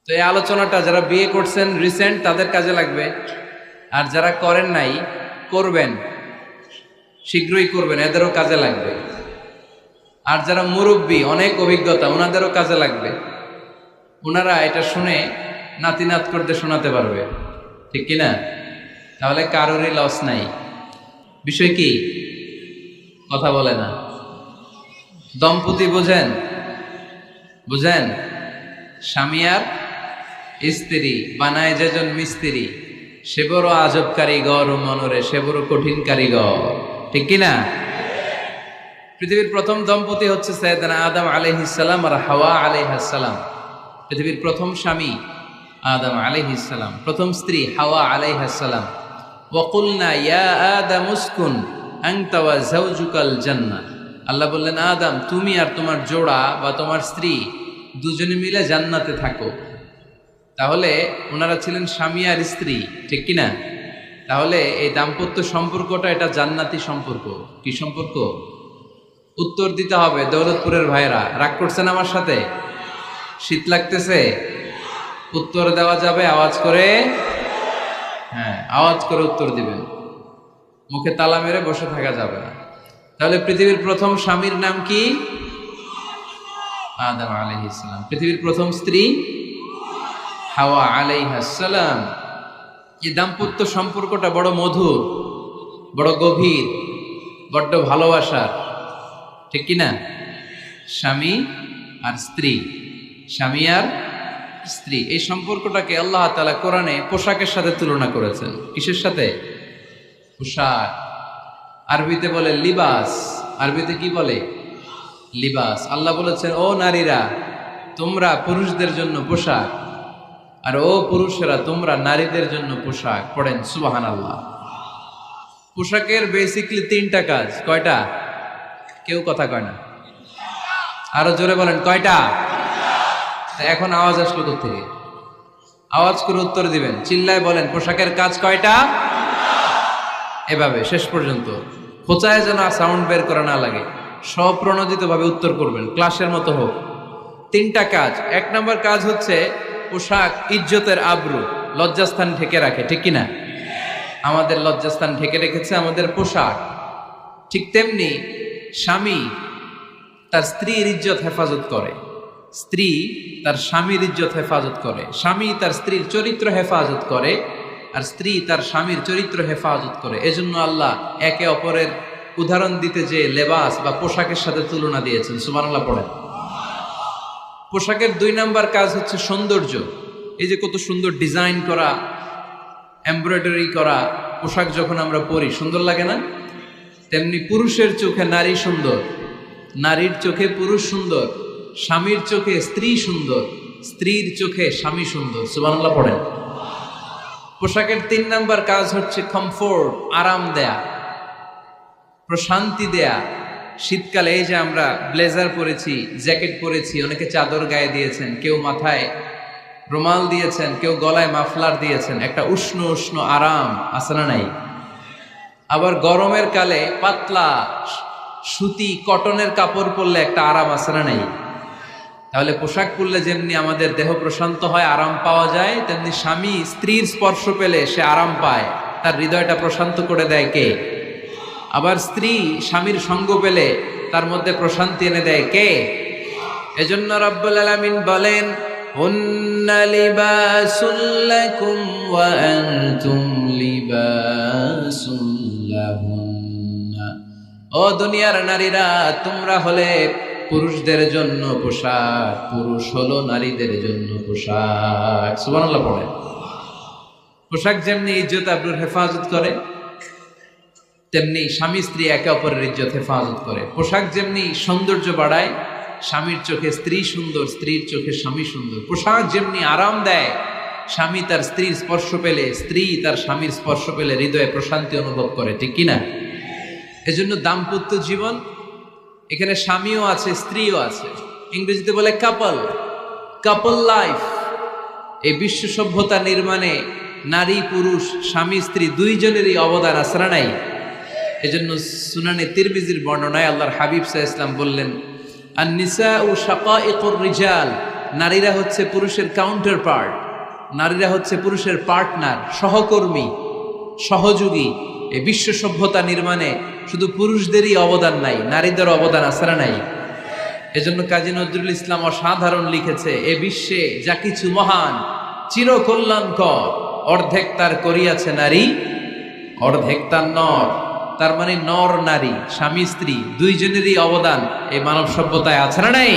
তো এই আলোচনাটা যারা বিয়ে করছেন রিসেন্ট তাদের কাজে লাগবে, আর যারা করেন নাই করবেন, শীঘ্রই করবেন, এদেরও কাজে লাগবে। আর যারা মুরব্বী অনেক অভিজ্ঞতা ওনাদেরও কাজে লাগবে, ওনারা এটা শুনে নাতি নাত করতে শোনাতে পারবে, ঠিক কিনা? তাহলে কারোরই লস নাই। বিষয় কি? কথা বলে না। দম্পতি বোঝেন? বুঝেন? স্বামী আর স্ত্রী বানায় যেজন মিস্ত্রি, সে বড় আজব কারিগর ও মনরে সে বড় কঠিন কারিগর, ঠিক কিনা? পৃথিবীর প্রথম দম্পতি হচ্ছে সাইয়েদনা আদম আলাইহিস সালাম আর হাওয়া আলাইহিস সালাম। পৃথিবীর প্রথম স্বামী আদম আলাইহিস সালাম, প্রথম স্ত্রী হাওয়া আলাইহিস সালাম। ওয়া কুলনা ইয়া আদম উসকুন আনতা ওয়া যাওজুকাল জান্নাহ। আল্লাহ বললেন, আদম তুমি আর তোমার জোড়া বা তোমার স্ত্রী দুজনে মিলে জান্নাতে থাকো। তাহলে ওনারা ছিলেন স্বামী আর স্ত্রী, ঠিক কিনা? তাহলে এই দাম্পত্য সম্পর্কটা এটা জান্নাতি সম্পর্ক। কি সম্পর্ক? উত্তর দিতে হবে। দৌলতপুরের ভাইরা রাগ করছেন আমার সাথে? শীত লাগতেছে? উত্তর দেওয়া যাবে আওয়াজ করে? হ্যাঁ, আওয়াজ করে উত্তর দিবেন, মুখে তালা মেরে বসে থাকা যাবে না। তাহলে পৃথিবীর প্রথম স্বামীর নাম কি? আদম আলাইহিস সালাম। পৃথিবীর প্রথম স্ত্রী হাওয়া আলাইহিস সালাম। এই দাম্পত্য সম্পর্কটা বড় মধুর, বড় গভীর, বড্ড ভালোবাসার, ঠিক কিনা? স্বামী আর স্ত্রী, স্বামী আর স্ত্রী, এই সম্পর্কটাকে আল্লাহ তাআলা কোরআনে পোশাকের সাথে তুলনা করেছেন। কিসের সাথে? পোশাক। আরবিতে বলে লিবাস। আরবিতে কি বলে? লিবাস। আল্লাহ বলেছেন, ও নারীরা তোমরা পুরুষদের জন্য পোশাক, আর ও পুরুষেরা তোমরা নারীদের জন্য পোশাক। পড়েন সুবহানাল্লাহ। পোশাকের বেসিকলি তিনটা কাজ। কয়টা? কেউ কথা কয় না, আরো জোরে বলেন কয়টা? এখন আওয়াজ আসলো কোত্থেকে? আওয়াজ করে উত্তর দিবেন, চিল্লায় বলেন পোশাকের কাজ কয়টা? এভাবে শেষ পর্যন্ত খোঁচায় যেন সাউন্ড বের করা না লাগে, স্বপ্রণোদিত ভাবে উত্তর করবেন, ক্লাসের মতো হোক। তিনটা কাজ। এক নম্বর কাজ হচ্ছে পোশাক ইজ্জতের আবরু, লজ্জাস্থান ঢেকে রাখে, ঠিক কিনা? আমাদের লজ্জাস্থান ঢেকে রেখেছে আমাদের পোশাক। ঠিক তেমনি স্বামী তার স্ত্রীর ইজ্জত হেফাজত করে, স্ত্রী তার স্বামীর ইজ্জত হেফাজত করে, স্বামী তার স্ত্রীর চরিত্র হেফাজত করে, আর স্ত্রী তার স্বামীর চরিত্র হেফাজত করে। এজন্য আল্লাহ একে অপরের উদাহরণ দিতে যে লেবাস বা পোশাকের সাথে তুলনা দিয়েছেন। সুবহানাল্লাহ পড়েন। পোশাকের দুই নাম্বার কাজ হচ্ছে সৌন্দর্য। এই যে কত সুন্দর ডিজাইন করা, এমব্রয়ডারি করা পোশাক যখন আমরা পরি সুন্দর লাগে না? তেমনি পুরুষের চোখে নারী সুন্দর, নারীর চোখে পুরুষ সুন্দর, স্বামীর চোখে স্ত্রী সুন্দর, স্ত্রীর চোখে স্বামী সুন্দর। সুবহানাল্লাহ পড়েন। পোশাকের তিন নাম্বার কাজ হচ্ছে কমফোর্ট, আরাম দেয়া, প্রশান্তি দেয়া। শীতকালে এই যে আমরা ব্লেজার পরেছি, জ্যাকেট পরেছি, অনেকে চাদর গায়ে দিয়েছেন, কেউ মাথায় রুমাল দিয়েছেন, কেউ গলায় মাফলার দিয়েছেন, একটা উষ্ণ উষ্ণ আরাম আছে না নাই? আবার গরমের কালে পাতলা সুতি কটনের কাপড় পরলে একটা আরাম আছে না নাই? তাহলে পোশাক পরলে যেমনি আমাদের দেহ প্রশান্ত হয়, আরাম পাওয়া যায়, তেমনি স্বামী স্ত্রীর স্পর্শ পেলে সে আরাম পায়, তার হৃদয়টা প্রশান্ত করে দেয় কে? আবার স্ত্রী স্বামীর সঙ্গ পেলে তার মধ্যে প্রশান্তি এনে দেয় কে? এজন্য রব্বুল আলামিন বলেন, হুন্না লিবাসুল লাকুম ওয়া আনতুম লিবাসুল লাহুন্না। ও দুনিয়ার নারীরা, তোমরা হলে পুরুষদের জন্য পোশাক, পুরুষ হলো নারীদের জন্য পোশাক। সুবহানাল্লাহ পড়েন। পোশাক যেমনি ইজ্জত আবরুর হেফাজত করে, তেমনি স্বামী স্ত্রী একে অপরের ইজ্জত হেফাজত করে। পোশাক যেমনি সৌন্দর্য বাড়ায়, স্বামীর চোখে স্ত্রী সুন্দর, স্ত্রীর চোখে স্বামী সুন্দর। পোশাক যেমনি আরাম দেয়, স্বামী তার স্ত্রীর স্পর্শ পেলে, স্ত্রী তার স্বামীর স্পর্শ পেলে হৃদয়ে প্রশান্তি অনুভব করে, ঠিক কিনা? এজন্য দাম্পত্য জীবন, এখানে স্বামীও আছে স্ত্রীও আছে, ইংরেজিতে বলে কাপল, কাপল লাইফ। এই বিশ্ব সভ্যতা নির্মাণে নারী পুরুষ, স্বামী স্ত্রী দুইজনেরই অবদান আছে না নাই? এজন্য সুনানে তিরমিজির বর্ণনায় আল্লাহর হাবিব সাল্লাল্লাহু আলাইহি ওয়াসাল্লাম বললেন, আন-নিসাউ শাকাইকুর রিজাল নারীরা হচ্ছে পুরুষের কাউন্টার পার্ট, নারীরা হচ্ছে পুরুষের পার্টনার, সহকর্মী, সহযোগী। এই বিশ্ব সভ্যতা নির্মাণে শুধু পুরুষদেরই অবদান নাই, নারীদের অবদান আছে না নাই? এজন্য কাজী নজরুল ইসলাম অসাধারণ লিখেছে, এ বিশ্বে যা কিছু মহান চিরকল্যাণকর, অর্ধেক তার করিয়াছে নারী, অর্ধেক তার নর। তার মানে নর নারী, স্বামী স্ত্রী দুইজনেরই অবদান এই মানব সভ্যতায় আছে না নাই?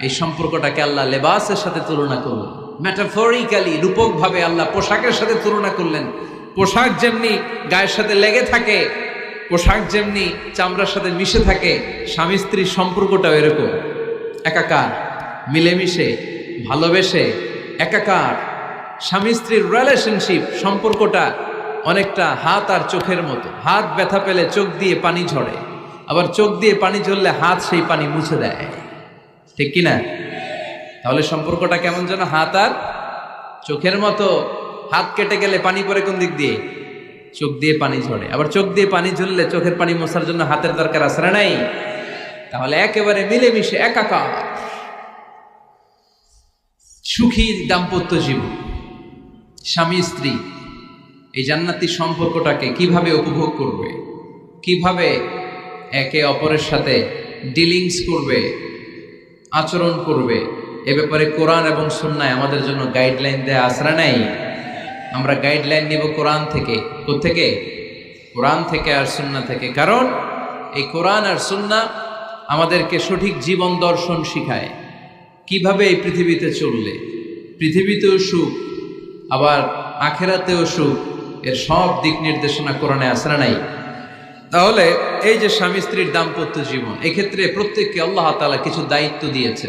এই সম্পর্কটাকে আল্লাহ লেবাসের সাথে তুলনা করলেন, মেটাফরিক্যালি, রূপক ভাবে আল্লাহ পোশাকের সাথে তুলনা করলেন। পোশাক যেমনি গায়ের সাথে লেগে থাকে, পোশাক যেমনি চামড়ার সাথে মিশে থাকে, স্বামী স্ত্রীর সম্পর্কটাও এরকম, একাকার, মিলেমিশে, ভালোবেসে একাকার। স্বামী স্ত্রীর রিলেশনশিপ সম্পর্কটা অনেকটা হাত আর চোখের মতো। হাত ব্যথা পেলে চোখ দিয়ে পানি ঝরে, আবার চোখ দিয়ে পানি ঝরলে হাত সেই পানি মুছে দেয়, ঠিক কিনা? তাহলে সম্পর্কটা কেমন যেন হাত আর চোখের মতো। হাত কেটে গেলে পানি পড়ে কোন দিক দিয়ে? চোখ দিয়ে পানি ঝরে, আবার চোখ দিয়ে পানি ঝরলে চোখের পানি মোছার জন্য হাতের দরকার আছে না নাই? তাহলে একেবারে মিলেমিশে একাকার সুখী দাম্পত্য জীবন, স্বামী স্ত্রী এই জান্নাতি সম্পর্কটাকে কিভাবে উপভোগ করবে, কিভাবে একে অপরের সাথে ডিলিংস করবে, আচরণ করবে, এ ব্যাপারে কোরআন এবং সুন্নায় আমাদের জন্য গাইডলাইন দেয়া আছে না নাই? আমরা গাইডলাইন নিব কোরআন থেকে। কোত্থেকে? কোরআন থেকে আর সুন্নাহ থেকে। কারণ এই কোরআন আর সুন্নাহ আমাদেরকে সঠিক জীবন দর্শন শিখায়, কিভাবে এই পৃথিবীতে চললে পৃথিবীতেও সুখ, আবার আখেরাতেও সুখ, এর সব দিক নির্দেশনা কোরআনে আছে না নাই? তাহলে এই যে স্বামী স্ত্রীর দাম্পত্য জীবন, এক্ষেত্রে প্রত্যেককে আল্লাহ তাআলা কিছু দায়িত্ব দিয়েছে।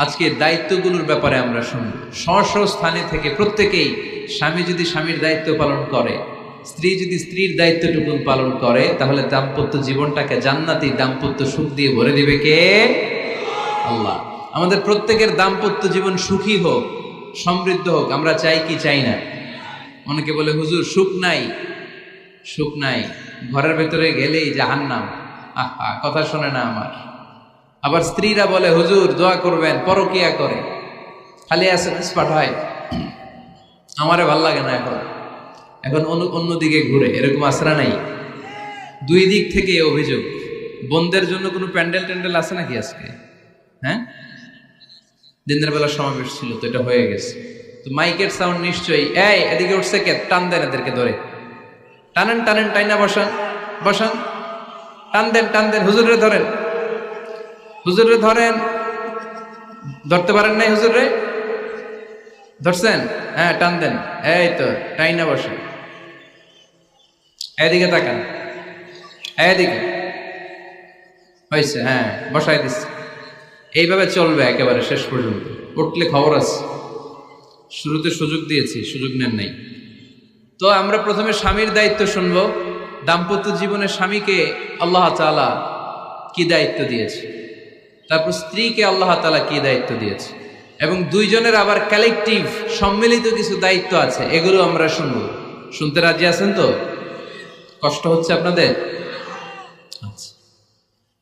আজকে দায়িত্বগুলোর ব্যাপারে আমরা শুনব। স্ব স্থানে থেকে প্রত্যেকেই, স্বামী যদি স্বামীর দায়িত্ব পালন করে, স্ত্রী যদি স্ত্রীর দায়িত্বটুকু পালন করে, তাহলে দাম্পত্য জীবনটাকে জান্নাতি দাম্পত্য সুখ দিয়ে ভরে দিবে কে? আল্লাহ। আমাদের প্রত্যেকের দাম্পত্য জীবন সুখী হোক, সমৃদ্ধ হোক, আমরা চাই কি চাই না? অনেকে বলে হুজুর সুখ নাই, সুখ নাই, ঘরের ভেতরে গেলেই জাহান্নাম। আহা, কথা শোনে না আমার। আবার স্ত্রীরা বলে হুজুর দোয়া করবেন, পরকিয়া করে, খালি এসএমএস পাঠায়, আমারে ভাল লাগে না, এখন এখন অন্যদিকে ঘুরে। এরকম আসরা নাই? দুই দিক থেকে অভিযোগ। বোনদের জন্য কোনো প্যান্ডেল ট্যান্ডেল আছে নাকি আজকে? হ্যাঁ, দিনের বেলা সমাবেশ ছিল তো, এটা হয়ে গেছে তো মাইকের সাউন্ড নিশ্চয়ই। এই এদিকে উঠছে কে? টান দেন এদেরকে ধরে, টানেন টানেন, টাইনা বসান বসান, টান দেন টান দেন, হুজুরে ধরেন, হুজুরে ধরেন। ধরতে পারেন নাই হুজুরে? ধরছেন? হ্যাঁ, টান দেন। এই তো, টাইনা বসেন। এদিকে তাকান, এদিকে হয়েছে, হ্যাঁ বসাই দিচ্ছে। এইভাবে চলবে একেবারে শেষ পর্যন্ত। উঠলে খবর আছে। শুরুতে সুযোগ দিয়েছি, সুযোগ নেন নাই। তো আমরা প্রথমে স্বামীর দায়িত্ব শুনবো। দাম্পত্য জীবনে স্বামীকে আল্লাহ তাআলা কি দায়িত্ব দিয়েছে, তারপর স্ত্রীকে আল্লাহ তাআলা কি দায়িত্ব দিয়েছে, এবং দুইজনের আবার কালেকটিভ সম্মিলিত কিছু দায়িত্ব আছে, এগুলো আমরা শুনবো। শুনতে রাজি আছেন তো? কষ্ট হচ্ছে আপনাদের? আচ্ছা,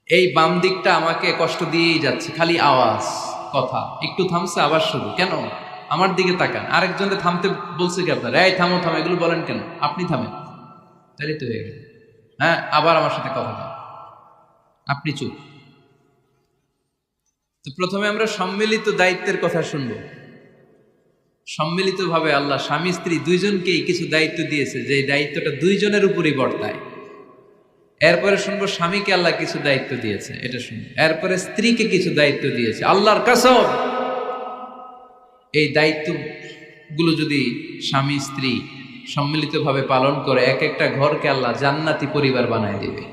এই বাম দিকটা আমাকে কষ্ট দিয়েই যাচ্ছে, খালি আওয়াজ, কথা। একটু থামছে আবার শুরু। কেন? আমার দিকে তাকান। আরেকজনকে থামতে বলছে কি আপনারা? এই থামো থামো, এগুলো বলেন কেন? আপনি থামেন, তাহলে তো হয়ে গেল। হ্যাঁ, আবার আমার সাথে কথা বলেন, আপনি চুপ। তো প্রথমে আমরা সম্মিলিত দায়িত্বের কথা শুনব। সম্মিলিতভাবে আল্লাহ স্বামী স্ত্রী দুইজনকেই কিছু দায়িত্ব দিয়েছে, যে দায়িত্বটা দুইজনের উপরই বর্তায়। এরপরে শুনবো স্বামীকে আল্লাহ কিছু দায়িত্ব দিয়েছে, এটা শুনবো। এরপরে স্ত্রীকে কিছু দায়িত্ব দিয়েছে। আল্লাহর কসম, এই দায়িত্বগুলো যদি স্বামী স্ত্রী সম্মিলিতভাবে পালন করে, এক একটা ঘরকে আল্লাহ জান্নাতি পরিবার বানায় দিবে,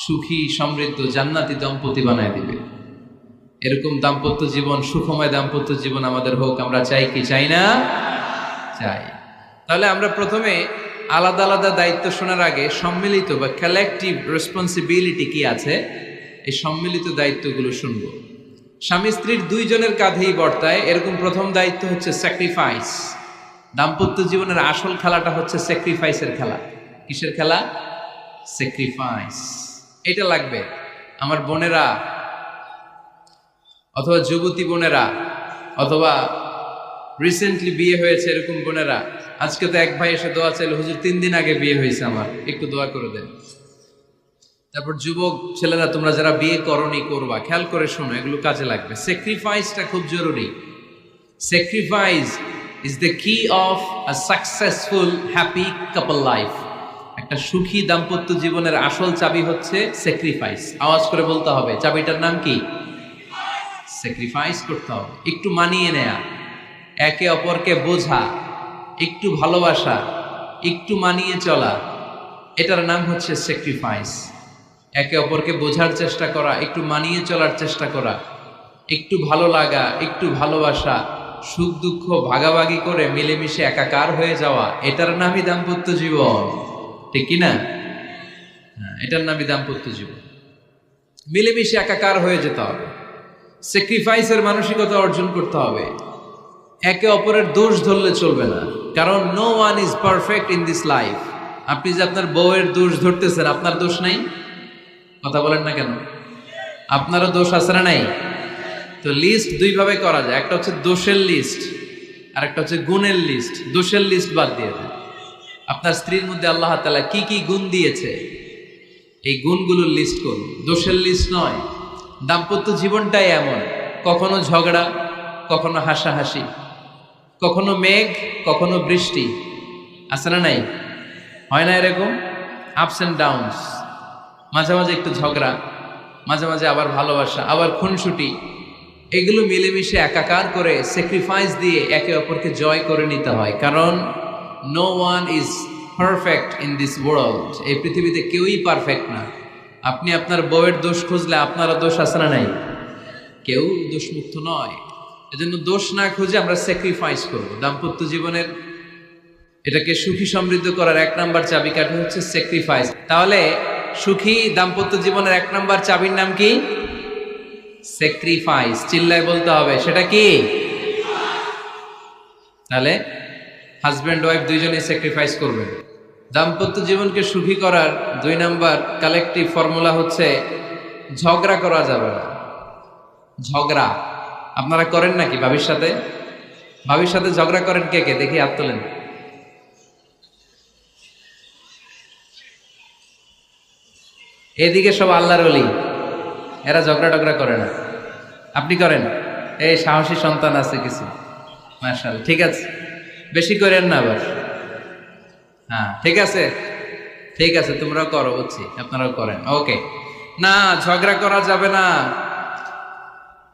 সুখী সমৃদ্ধ জান্নাতি দম্পতি বানায় দিবে। এরকম দাম্পত্য জীবন, সুখময় দাম্পত্য জীবন আমাদের হোক। আমরা চাই কি চাই না? চাই। তাহলে আমরা প্রথমে আলাদা আলাদা দায়িত্ব শোনার আগে সম্মিলিত বা কালেকটিভ রেসপন্সিবিলিটি কি আছে, এই সম্মিলিত দায়িত্বগুলো শুনব। স্বামী স্ত্রীর দুইজনের কাঁধেই বর্তায় এরকম প্রথম দায়িত্ব হচ্ছে স্যাক্রিফাইস। দাম্পত্য জীবনের আসল খেলাটা হচ্ছে স্যাক্রিফাইসের খেলা। কিসের খেলা? স্যাক্রিফাইস। এটা লাগবে। আমার বোনেরা অথবা যুবতী বোনেরা, অথবা রিসেন্টলি বিয়ে হয়েছে এরকম বোনেরা, আজকে তো এক ভাই এসে দোয়া চাইল, হুজুর 3 দিন আগে বিয়ে হয়েছে আমার, একটু দোয়া করে দেন। তারপর যুবক ছেলেরা, তোমরা যারা বিয়ে করনি করবা, খেয়াল করে শোনো, এগুলো কাজে লাগবে। স্যাক্রিফাইসটা খুব জরুরি। স্যাক্রিফাইস ইজ দ্য কি of a successful happy couple life. একটা সুখী দাম্পত্য জীবনের আসল চাবি হচ্ছে স্যাক্রিফাইস। আওয়াজ করে বলতে হবে, চাবিটার নাম কি? স্যাক্রিফাইস করতে হবে, একটু মানিয়ে নেয়া, একে অপরকে বোঝা, একটু ভালোবাসা, একটু মানিয়ে চলা, এটার নাম হচ্ছে স্যাক্রিফাইস। একে অপরকে বোঝার চেষ্টা করা, একটু মানিয়ে চলার চেষ্টা করা, একটু ভালো লাগা, একটু ভালোবাসা, সুখ দুঃখ ভাগাভাগি করে মিলেমিশে একাকার হয়ে যাওয়া, এটার নামই দাম্পত্য জীবন। ঠিক কিনা? এটার নামই দাম্পত্য জীবন। মিলেমিশে একাকার হয়ে যেতে হবে, স্যাক্রিফাইসের মানসিকতা অর্জন করতে হবে। একে অপরের দোষ ধরলে চলবে না, কারণ no one is perfect in this life. আপনি যে আপনার বউয়ের দোষ ধরতেছেন, আপনার দোষ নাই? কথা বলেন না কেন? আপনারও দোষ আছে না নাই? তো লিস্ট দুই ভাবে করা যায়, একটা হচ্ছে দোষের লিস্ট, আর একটা হচ্ছে গুণের লিস্ট। দোষের লিস্ট বাদ দিয়ে দেন। আপনার স্ত্রীর মধ্যে আল্লাহ তাআলা কি কি গুণ দিয়েছে, এই গুণগুলোর লিস্ট করুন, দোষের লিস্ট নয়। দাম্পত্য জীবনটাই এমন, কখনো ঝগড়া, কখনো হাসাহাসি, কখনো মেঘ, কখনো বৃষ্টি, আছে না নাই? হয় না এরকম? আপস অ্যান্ড ডাউনস, মাঝে মাঝে একটু ঝগড়া, মাঝে মাঝে আবার ভালোবাসা, আবার খুনসুটি, এগুলো মিলেমিশে একাকার করে স্যাক্রিফাইস দিয়ে একে অপরকে জয় করে নিতে হয়। কারণ no one is perfect in this world. এই পৃথিবীতে কেউই পারফেক্ট না। আপনি আপনার বউয়ের দোষ খুঁজলে আপনারও দোষ আছে না নাই? কেউ দোষমুক্ত নয়। এজন্য দোষ না খুঁজে আমরা স্যাক্রিফাইস করব। দাম্পত্য জীবনের এটাকে সুখী সমৃদ্ধ করার 1 নাম্বার চাবিকাঠি হচ্ছে স্যাক্রিফাইস। তাহলে সুখী দাম্পত্য জীবনের 1 নাম্বার চাবির নাম কি? স্যাক্রিফাইস। চিল্লায় বলতে হবে, সেটা কি? তাহলে হাজব্যান্ড ওয়াইফ দুইজনেই স্যাক্রিফাইস করবেন। দাম্পত্য জীবনকে সুখী করার 2 নাম্বার কালেকটিভ ফর্মুলা হচ্ছে ঝগড়া করা যাবে না। ঝগড়া আপনারা করেন নাকি ভাবির সাথে? ভাবির সাথে ঝগড়া করেন কে কে? দেখি হাত তোলেন। এদিকে সব আল্লাহর ওলি, এরা ঝগড়া টগড়া করে না। আপনি করেন? এই সাহসী সন্তান আছে কিছু, মাশাআল্লাহ। ঠিক আছে, বেশি করেন না আবার। হ্যাঁ ঠিক আছে, ঠিক আছে, তোমরাও করো, বুঝছি, আপনারাও করেন। ওকে, না ঝগড়া করা যাবে না।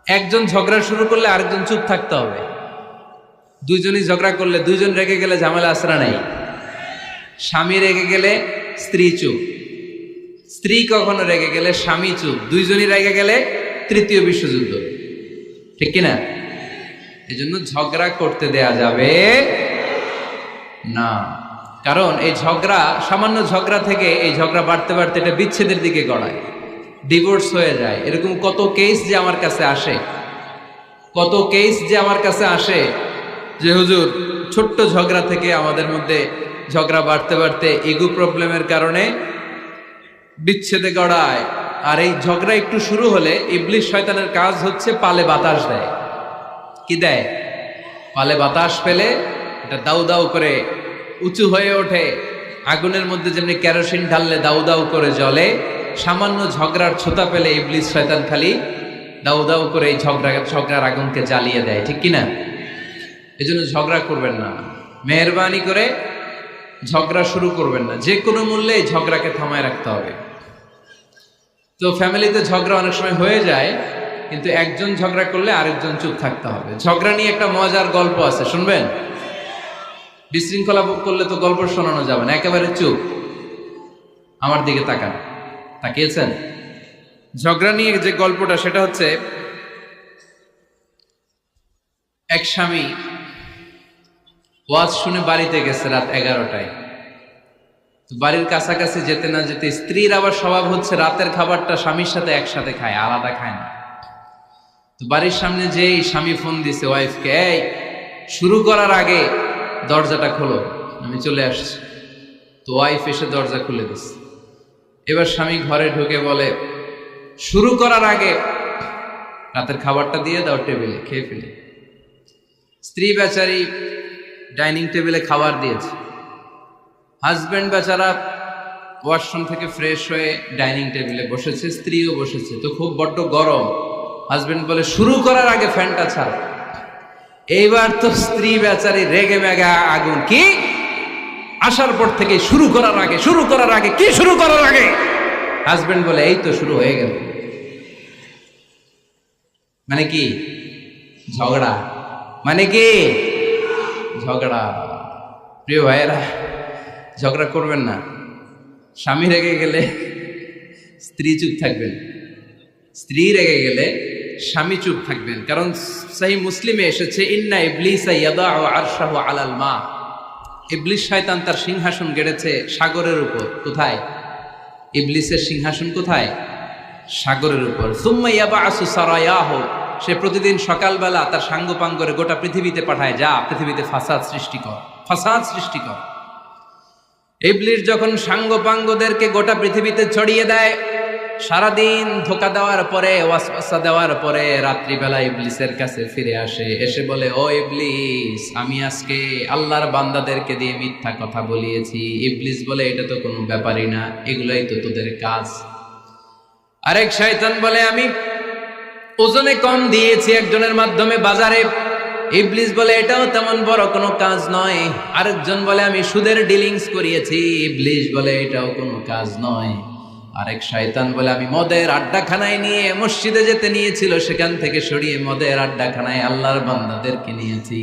একজন ঝগড়া শুরু করলে আরেকজন চুপ থাকতে হবে। দুইজনই ঝগড়া করলে, দুইজন রেগে গেলে ঝামেলা আসরা নাই। স্বামী রেগে গেলে স্ত্রী চুপ, স্ত্রী কখনো রেগে গেলে স্বামী চুপ, দুইজনই রেগে গেলে তৃতীয় বিশ্বযুদ্ধ। ঠিক কিনা? এই জন্য ঝগড়া করতে দেয়া যাবে না। কারণ এই ঝগড়া, সামান্য ঝগড়া থেকে এই ঝগড়া বাড়তে বাড়তে এটা বিচ্ছেদের দিকে গড়ায়, ডিভোর্স হয়ে যায়। এরকম কত কেস যে আমার কাছে আসে, কত কেস যে আমার কাছে আসে যে হুজুর ছোট্ট ঝগড়া থেকে আমাদের মধ্যে ঝগড়া বাড়তে বাড়তে ইগো প্রবলেমের কারণে বিচ্ছেদে গড়ায়। আর এই ঝগড়া একটু শুরু হলে ইবলিশ শয়তানের কাজ হচ্ছে পালে বাতাস দেয়। কি দেয়? পালে বাতাস পেলে এটা দাউ দাউ করে উঁচু হয়ে ওঠে। আগুনের মধ্যে যেমনি কেরোসিন ঢাললে দাউ দাউ করে জ্বলে, সামান্য ঝগড়ার ছোতা পেলে ইবলিশ শয়তান খালি দাউ দাউ করে এই ঝগড়ার আগুনকে জ্বালিয়ে দেয়। ঠিক কিনা? এই জন্য ঝগড়া করবেন না, মেহরবানি করে ঝগড়া শুরু করবেন না। যে কোনো মূল্যে এই ঝগড়াকে থামায় রাখতে হবে। তো ফ্যামিলিতে ঝগড়া অনেক সময় হয়ে যায়, কিন্তু একজন ঝগড়া করলে আরেকজন চুপ থাকতে হবে। ঝগড়া নিয়ে একটা মজার গল্প আছে, শুনবেন? বিশৃঙ্খলা করলে তো গল্প শোনানো যাবে না, একেবারে চুপ। আমার দিকে তাকান, তাকিয়েছেন? ঝগড়া নিয়ে যে গল্পটা, সেটা হচ্ছে এক স্বামী ওয়াজ শুনে বাড়িতে গেছে রাত 11টায়। বাড়ির কাছাকাছি যেতে না যেতে, স্ত্রীর আবার স্বভাব হচ্ছে রাতের খাবারটা স্বামীর সাথে একসাথে খায়, আলাদা খায় না। তো বাড়ির সামনে যেই স্বামী ফোন দিছে ওয়াইফকে, এই শুরু করার আগে দরজাটা খোলো, আমি চলে আসছি। তো ওয়াইফ এসে দরজা খুলে দিছে। এবার স্বামী ঘরে ঢুকে বলে, শুরু করার আগে রাতের খাবারটা দিয়ে দাও টেবিলে, খেয়ে ফেলি। স্ত্রী বেচারি ডাইনিং টেবিলে খাবার দিয়েছে, হাজব্যান্ড বেচারা ওয়াশরুম থেকে ফ্রেশ হয়ে ডাইনিং টেবিলে বসেছে, স্ত্রীও বসেছে, তো খুব বড্ড গরম। হাজব্যান্ড বলে শুরু করার আগে ফ্যানটা ছাড়। এইবার তো স্ত্রী বেচারি রেগে মেগে আগুন, কি আসার পর থেকে শুরু করার আগে কি শুরু করার আগে? হাজব্যান্ড বলে এই তো শুরু হয়ে গেল। মানে কি? ঝগড়া। মানে কি? ঝগড়া। প্রিয় ভাইয়েরা, ঝগড়া করবেন না। স্বামী রেগে গেলে স্ত্রী চুপ থাকবেন, স্ত্রী রেগে গেলে স্বামী চুপ থাকবেন। কারণ সহিহ মুসলিমে এসেছে, ইন্না ইবলিসা ইয়াদাউ আরশাহু আলাল মা। ইবলিস শয়তান তার সিংহাসন গেড়েছে সাগরের উপর। কোথায়? ইবলিসের সিংহাসন কোথায়? সাগরের উপর। সুম্মা ইয়াবাসু সারায়াহু, সে প্রতিদিন সকালবেলা তার সাঙ্গপাঙ্গরে গোটা পৃথিবীতে পাঠায়, যা পৃথিবীতে ফাসাদ সৃষ্টি কর। ইবলিস যখন সাঙ্গপাঙ্গদেরকে গোটা পৃথিবীতে ছড়িয়ে দেয়, সারাদিন ধোকা দেওয়ার পরে, ওয়াসওয়াসা দেওয়ার পরে, রাত্রিবেলা ইবলিসের কাছে ফিরে আসে, এসে বলে, ও ইবলিস, আমি আজকে আল্লাহর বান্দাদেরকে দিয়ে মিথ্যা কথা বলিয়েছি। ইবলিস বলে, এটা তো কোনো ব্যাপারই না, এগুলাই তো তোদের কাজ। আরেক শয়তান বলে, আমি ওজনে কম দিয়েছি একজনের মাধ্যমে বাজারে। ইবলিস বলে, এটাও তেমন বড় কোনো কাজ নয়। আরেকজন বলে, আমি সুদের ডিলিংস করিয়েছি। ইবলিস বলে, এটাও কোনো কাজ নয়। আরেক শয়তান বলে, আমি মদের আড্ডাখানায় নিয়ে মসজিদে যেতে নিয়েছিল, সেখান থেকে সরিয়ে মদের আড্ডাখানায় আল্লাহর বান্দাদেরকে নিয়েছি।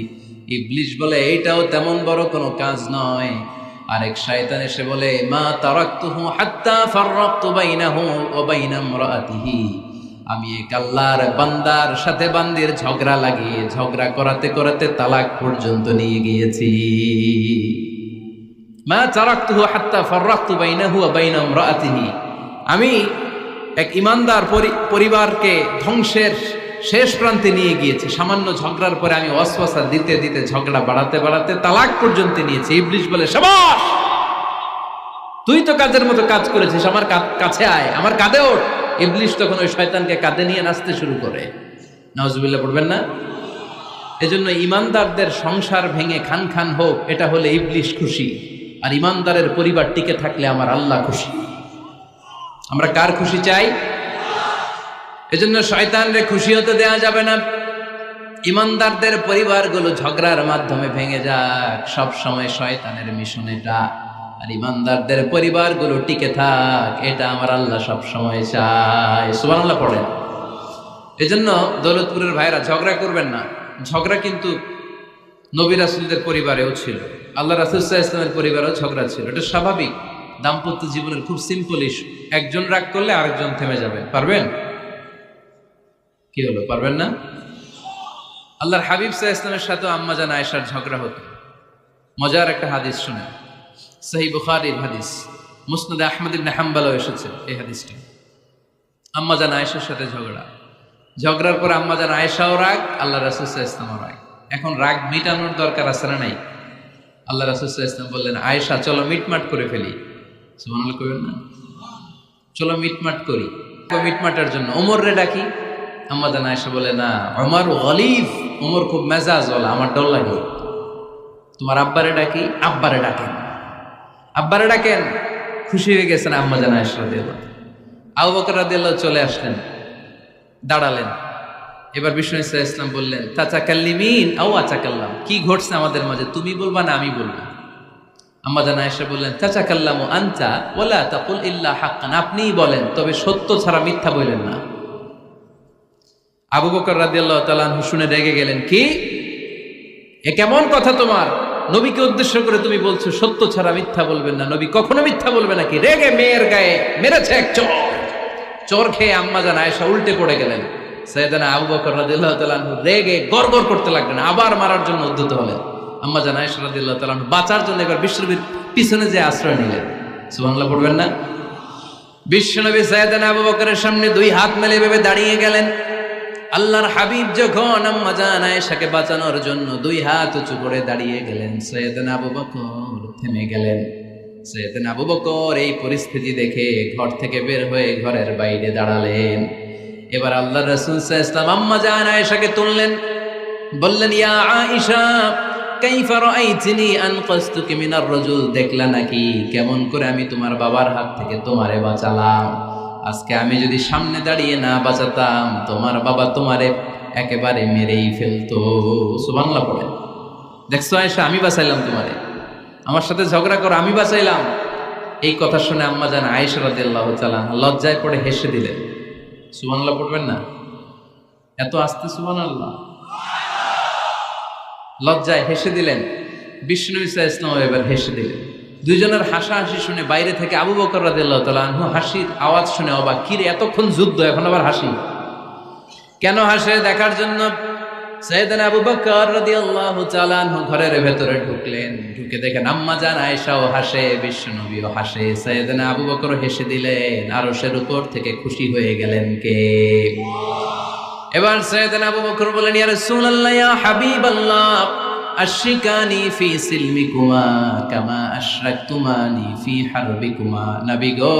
ইবলিস বলে, এইটাও তেমন বড় কোনো কাজ নয়। আরেক শয়তান এসে বলে, মা তারাকতুহু হাত্তা ফাররাকতু বাইনাহু ওয়া বাইনা ইমরাআতিহি, আমি এক আল্লাহর বান্দার সাথে বান্দির ঝগড়া লাগিয়ে ঝগড়া করাতে করাতে তালাক পর্যন্ত নিয়ে গিয়েছি। মা তারাকতুহু হাত্তা ফাররাকতু বাইনাহু ওয়া বাইনা ইমরাআতিহি, আমি এক ইমানদার পরিবারকে ধ্বংসের শেষ প্রান্তে নিয়ে গিয়েছি। সামান্য ঝগড়ার পরে আমি ওয়াসওয়াসা দিতে দিতে ঝগড়া বাড়াতে বাড়াতে তালাক পর্যন্ত নিয়েছি। ইবলিস বলে, শাবাশ, তুই তো কাজের মতো কাজ করেছিস, আমার কাছে আয়, আমার কাঁধে ওঠ। ইবলিস তখন ওই শয়তানকে কাঁধে নিয়ে নাচতে শুরু করে। নাউজুবিল্লাহ পড়বেন না? এজন্য ইমানদারদের সংসার ভেঙে খান খান হোক, এটা হলে ইবলিস খুশি, আর ইমানদারের পরিবার টিকে থাকলে আমার আল্লাহ খুশি। আমরা কার খুশি চাই? এজন্য শয়তানরে খুশি হতে দেয়া যাবে না। ইমানদারদের পরিবারগুলো ঝগড়ার মাধ্যমে ভেঙে যাক, সব সময় শয়তানের মিশন এটা। আর ইমানদারদের পরিবারগুলো টিকে থাক, এটা আমার আল্লাহ সব সময় চায়। সুবহানাল্লাহ পড়েন। এজন্য দৌলতপুরের ভাইরা ঝগড়া করবেন না। ঝগড়া কিন্তু নবী রাসূলদের পরিবারেও ছিল, আল্লাহ রাসূল সাল্লাল্লাহু আলাইহি ওয়াসাল্লামের পরিবারেও ঝগড়া ছিল। এটা স্বাভাবিক, দাম্পত্য জীবনের খুব সিম্পল ইস্যু। একজন রাগ করলে আরেকজন থেমে যাবে। পারবেন? কি হলো, পারবেন না? আল্লাহর হাবিব সাল্লাল্লাহু আলাইহি ওয়াসাল্লামের সাথে আম্মা জান আয়েশার ঝগড়া হতো। মজার একটা হাদিস শুনে, সহিহ বুখারীর হাদিস, মুসনাদে আহমদ ইবনে হাম্বলও এসেছে এই হাদিসটা। আম্মা জান আয়েশার সাথে ঝগড়ার পর আম্মা জান আয়েশাও রাগ, আল্লাহ রাসূল সাল্লাল্লাহু আলাইহি ওয়াসাল্লামও রাগ। এখন রাগ মিটানোর দরকার আছে না নাই? আল্লাহ রাসূল সাল্লাল্লাহু আলাইহি ওয়াসাল্লাম বললেন, আয়েশা চলো মিটমাট করে ফেলি। সুবহানাল্লাহ কইবেন না? চলো মিটমাট করি। মিটমাটের জন্য ওমর ডাকি। আম্মা জান আয়েশা বলে, না, ওমর গলিব, ওমর খুব মেজাজওয়ালা, আমার ডর লাগে। তোমার আব্বারে ডাকি। আব্বারে ডাকেন। খুশি হয়ে গেছেন আম্মা জান আয়েশা রাদিয়াল্লাহু। আবু বকর রাদিয়াল্লাহু চলে আসলেন, দাঁড়ালেন। এবার বিষ্ণু সাল্লাল্লাহু আলাইহি ওয়াসাল্লাম বললেন, তাতাকাল্লিমিন আও আতাকাল্লাম, কি ঘটছে আমাদের মাঝে, তুমি বলবা না আমি বলবো? আম্মা জান আয়েশা বললেন, তাতাকাল্লামু আনতা ওয়ালা তাকুল ইল্লা হাক্কান, আপনিই বলেন, তবে সত্য ছাড়া মিথ্যা বলেন না। আবু বকর রাদিয়াল্লাহু তাআলা আনহু শুনে রেগে গেলেন, কি এ কেমন কথা তোমার? নবীকে উদ্দেশ্য করে তুমি বলছো সত্য ছাড়া মিথ্যা বলবেন না, নবী কখনো মিথ্যা বলবে নাকি? রেগে মেয়ের গায়ে মেরেছে এক চোর খেয়ে আম্মা জান আয়েশা উল্টে পড়ে গেলেন। সাইয়েদনা আবু বকর রাদিয়াল্লাহু তাআলা আনহু রেগে গড়গড় করতে লাগলেন, আবার মারার জন্য উদ্যত হলেন। আম্মা জান আয়েশা রাদিয়াল্লাহু তাআলা আনহু বাঁচার জন্য এবার বিশ্বনবীর পিছনে যে আশ্রয় নিলেন। সুবহানাল্লাহ পড়বেন না? বিশ্বনবী সাইয়েদনা আবু বকরের সামনে দুই হাত মেলে ভেবে দাঁড়িয়ে গেলেন। আল্লাহর হাবিব যখন আম্মা জান আয়েশাকে বাঁচানোর জন্য দুই হাত উঁচু করে দাঁড়িয়ে গেলেন, সাইয়েদনা আবু বকর থেমে গেলেন। সাইয়েদনা আবু বকর এই পরিস্থিতি দেখে ঘর থেকে বের হয়ে ঘরের বাইরে দাঁড়ালেন। এবার আল্লাহর রাসূল সাল্লাল্লাহু আলাইহি ওয়াসাল্লাম আম্মা জান আয়েশাকে তুললেন, বললেন, ইয়া আয়েশা কাইফা রাআইতিনি আনকাসতুকি মিনার রাজুল, দেখলা নাকি কেমন করে আমি তোমার বাবার হাত থেকে তোমারে বাঁচালাম। আজকে আমি যদি সামনে দাঁড়িয়ে না বাঁচাতাম, তোমার বাবা তোমারে একেবারে মেরেই ফেলতো। সুবহানাল্লাহ পড়ে। দেখছো আয়েশা, আমি বাঁচাইলাম তোমারে, আমার সাথে ঝগড়া করো, আমি বাঁচাইলাম। এই কথা শুনে আম্মা জান আয়েশা রাদিয়াল্লাহু তাআলা লজ্জায় পড়ে হেসে দিলেন। সুবহানাল্লাহ পড়বেন না? এত আস্তে সুবহানাল্লাহ। লজ্জায় হেসে দিলেন। বিষ্ণু ঈসা ইসলাম এবার হেসে দিলেন। দুইজনের হাসাহাসি শুনে বাইরে থেকে আবু বকর রাদিয়াল্লাহু তাআলা আনহু হাসির আওয়াজ শুনে অবাক, কিরে এতক্ষণ যুদ্ধ এখন আবার হাসি কেন? হাসে দেখার জন্য সাইয়েদনা আবু বকর রাদিয়াল্লাহু তাআলা আনহু ঘরের ভেতরে ঢুকলেন। ঢুকে দেখেন আম্মা জান আয়েশাও হাসে, বিশ্বনবীও হাসে, সাইয়েদনা আবু বকর হেসে দিলেন। আরশের উপর থেকে খুশি হয়ে গেলেন কে? এবার সাইয়েদনা আবু বকর বলেন, ইয়া রাসূলুল্লাহ, ইয়া হাবিবাল্লাহ, আশরিকানি ফি সিলমিকুমা কামা আশরাকতুমানি ফি হারবিকুমা। নবী গো,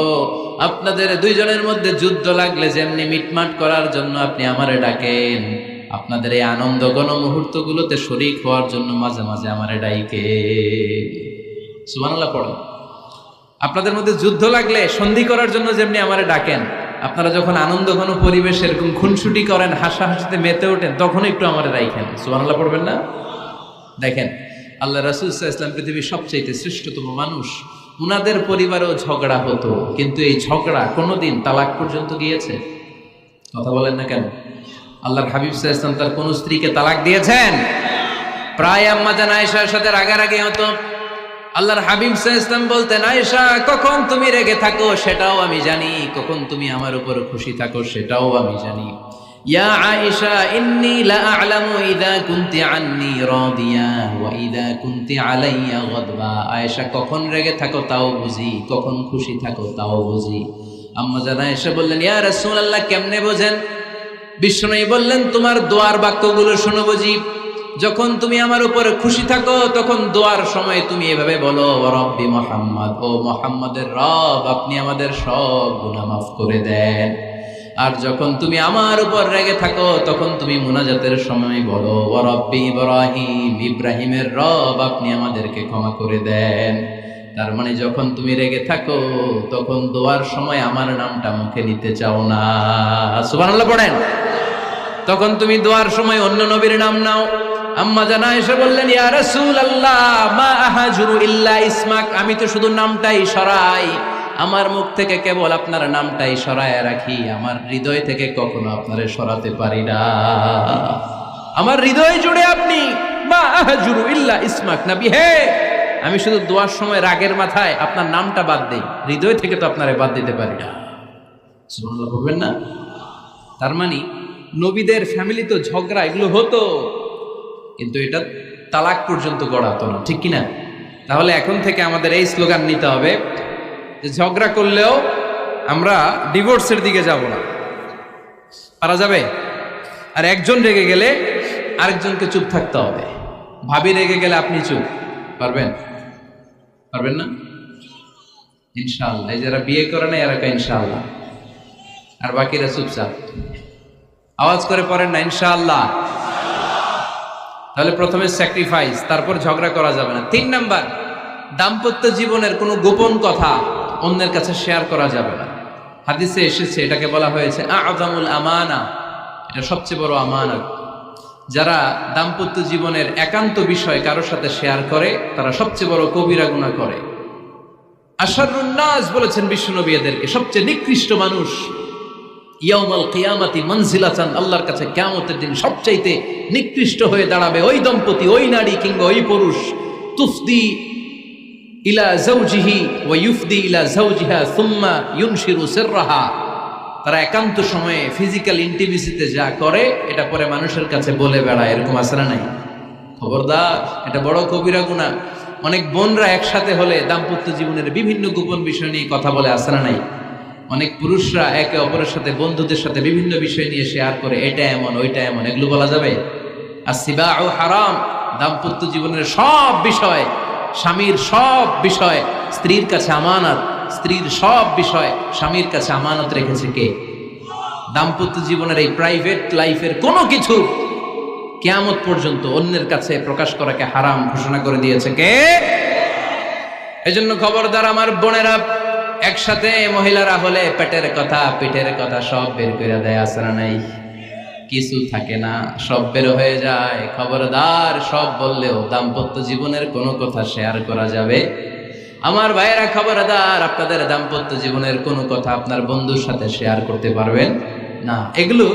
আপনাদের দুইজনের মধ্যে যুদ্ধ লাগলে যেমনি মিটমাট করার জন্য আপনি আমারে ডাকেন, আপনাদের এই আনন্দ ঘন মুহূর্তগুলোতে শরীক হওয়ার জন্য মাঝে মাঝে আমারে ডাইকে। সুবহানাল্লাহ পড়ো। আপনাদের মধ্যে যুদ্ধ লাগলে সন্ধি করার জন্য যেমনি আমারে ডাকেন, আপনারা যখন আনন্দ ঘন পরিবেশ এরকম খুনসুটি করেন, হাসাহাসিতে মেতে ওঠেন, তখন একটু আমারে রাইখেন। সুবহানাল্লাহ পড়বেন না? দেখেন আল্লাহ রাসূল সাল্লাল্লাহু আলাইহি ওয়াসাল্লাম পৃথিবীর সবচেয়ে শ্রেষ্ঠতম মানুষ। উনাদের পরিবারেও ঝগড়া হতো, কিন্তু এই ঝগড়া কোনোদিন তালাক পর্যন্ত গিয়েছে? কথা বলেন না কেন? আল্লাহর হাবিব সাল্লাল্লাহু আলাইহি ওয়াসাল্লাম তার কোন স্ত্রীকে তালাক দিয়েছেন? প্রায় আম্মা জান আয়েশার সাথে রাগারাগি হতো। আল্লাহর হাবিব সাল্লাল্লাহু আলাইহি ওয়াসাল্লাম বলতেন, আয়েশা কখন তুমি রেগে থাকো সেটাও আমি জানি, কখন তুমি আমার উপর খুশি থাকো সেটাও আমি জানি। ইয়া আয়েশা ইন্নী লা আ'লামু ইযা কুনতি আন্নী রাদিয়া ওয়া ইযা কুনতি আলাইয়া গাদবা। আয়েশা কখন রেগে থাকো তাও বুঝি, কখন খুশি থাকো তাও বুঝি। আম্মা জান আয়েশা বললেন, ইয়া রাসূলুল্লাহ, কেমনে বোঝেন? বিষ্ণুই বললেন, তোমার দোয়ার বাক্যগুলো শোনো বুঝি। যখন তুমি আমার উপর খুশি থাকো তখন দোয়ার সময় তুমি এভাবে বলো, ওয়া রাব্বি মুহাম্মদ, ও মুহাম্মাদের রব, আপনি আমাদের সব গুনাহ মাফ করে দেন। আর যখন তুমি আমার উপর রেগে থাকো তখন তুমি মুনাজাতের সময় বলো, ওয়া রাব্বি ইব্রাহিম, ইব্রাহিমের রব, আপনি আমাদেরকে ক্ষমা করে দেন। তার মানে যখন তুমি রেগে থাকো তখন দোয়ার সময় আমার নামটা মুখে নিতে চাও না। সুবহানাল্লাহ পড়েন। তখন তুমি দোয়ার সময় অন্য নবীর নাম নাও। আম্মা জান আয়েশা বললেন, ইয়া রাসূলুল্লাহ, মা আহাজুরু ইল্লা ইসমাক, আমি তো শুধু নামটাই সরাই, আমার মুখ থেকে কেবল আপনার নামটাই সরায় রাখি, আমার হৃদয় থেকে কখনো আপনারে সরাতে পারি না। আমার হৃদয় জুড়ে আপনি, মা আহাজুরু ইল্লা ইসমাক, নবী হে, আমি শুধু দোয়ার সময় রাগের মাথায় আপনার নামটা বাদ দেই, হৃদয় থেকে তো আপনারে বাদ দিতে পারি না। সুবহানাল্লাহ বলবেন না? তার মানে নবীদের ফ্যামিলি তো ঝগড়া এগুলো হতো, কিন্তু এটা তালাক পর্যন্ত গড়াতো না, ঠিক কিনা? তাহলে এখন থেকে আমাদের এই স্লোগান নিতে হবে যে ঝগড়া করলেও আমরা ডিভোর্সের দিকে যাব না। পারা যাবে? আর একজন রেগে গেলে আরেকজনকে চুপ থাকতে হবে। ভাবি রেগে গেলে আপনি চুপ, পারবেন? পারবেন না? ইনশাআল্লাহ। এই যারা বিয়ে করে না এরা ইনশাআল্লাহ, আর বাকিরা চুপচাপ। আওয়াজ করে পড়েন না ইনশাআল্লাহ। তাহলে প্রথমে স্যাক্রিফাইস, তারপর ঝগড়া করা যাবে না। 3 নাম্বার, দাম্পত্য জীবনের কোনো গোপন কথা অন্যের কাছে শেয়ার করা যাবে না। হাদিসে এসেছে, এটাকে বলা হয়েছে আ'যামুল আমানা, এটা সবচেয়ে বড় আমানত। যারা দাম্পত্য জীবনের একান্ত বিষয় কারোর সাথে শেয়ার করে তারা সবচেয়ে বড় কবিরা গুনাহ করে। আশারুন নাস বলেছেন বিশ্বনবী এদেরকে, সবচেয়ে নিকৃষ্ট মানুষ। ইয়াউমাল কিয়ামাতি মানজিলাতান, আল্লাহর কাছে কিয়ামতের দিন সবচাইতে নিকৃষ্ট হয়ে দাঁড়াবে ওই দম্পতি, ওই নারী কিংবা ওই পুরুষ, তুফদি ইলা যাওজিহি ওয়া ইউফদি ইলা যাওজিহা সুম্মা ইউনশিরু সিররাহা। তারা একান্ত সময়ে ফিজিক্যাল ইন্টিমেসিতে যা করে এটা পরে মানুষের কাছে বলে বেড়ায়, এরকম আছে না নাই? খবরদার, এটা বড় কবিরা গুনাহ। অনেক বোনরা একসাথে হলে দাম্পত্য জীবনের বিভিন্ন গোপন বিষয় নিয়ে কথা বলে, আছে না নাই? অনেক পুরুষরা একে অপরের সাথে, বন্ধুদের সাথে বিভিন্ন বিষয় নিয়ে শেয়ার করে, এটা এমন ওইটা এমন, এগুলো বলা যাবে? আসিবাউ হারাম। দাম্পত্য জীবনের সব বিষয়, স্বামীর সব বিষয় স্ত্রীর কাছে আমানত, স্ত্রীর সব বিষয় স্বামীর কাছে আমানত রেখেছে কে? দাম্পত্য জীবনের এই প্রাইভেট লাইফের কোনো কিছু কিয়ামত পর্যন্ত অন্যের কাছে প্রকাশ করাকে হারাম ঘোষণা করে দিয়েছে কে? এজন্য খবরদার আমার বোনেরা, একসাথে মহিলারা হলে পেটের কথা পিঠের কথা সব বের করে দেয়, আসরা নাই কিছু থাকে না, সব বের হয়ে যায়। খবরদার, সব বললেও দাম্পত্য জীবনের কোনো কথা শেয়ার করা যাবে। আমার ভাইয়েরা খবরদার, আপনাদের দাম্পত্য জীবনের কোনো কথা আপনার বন্ধুর সাথে শেয়ার করতে পারবেন না। এগুলো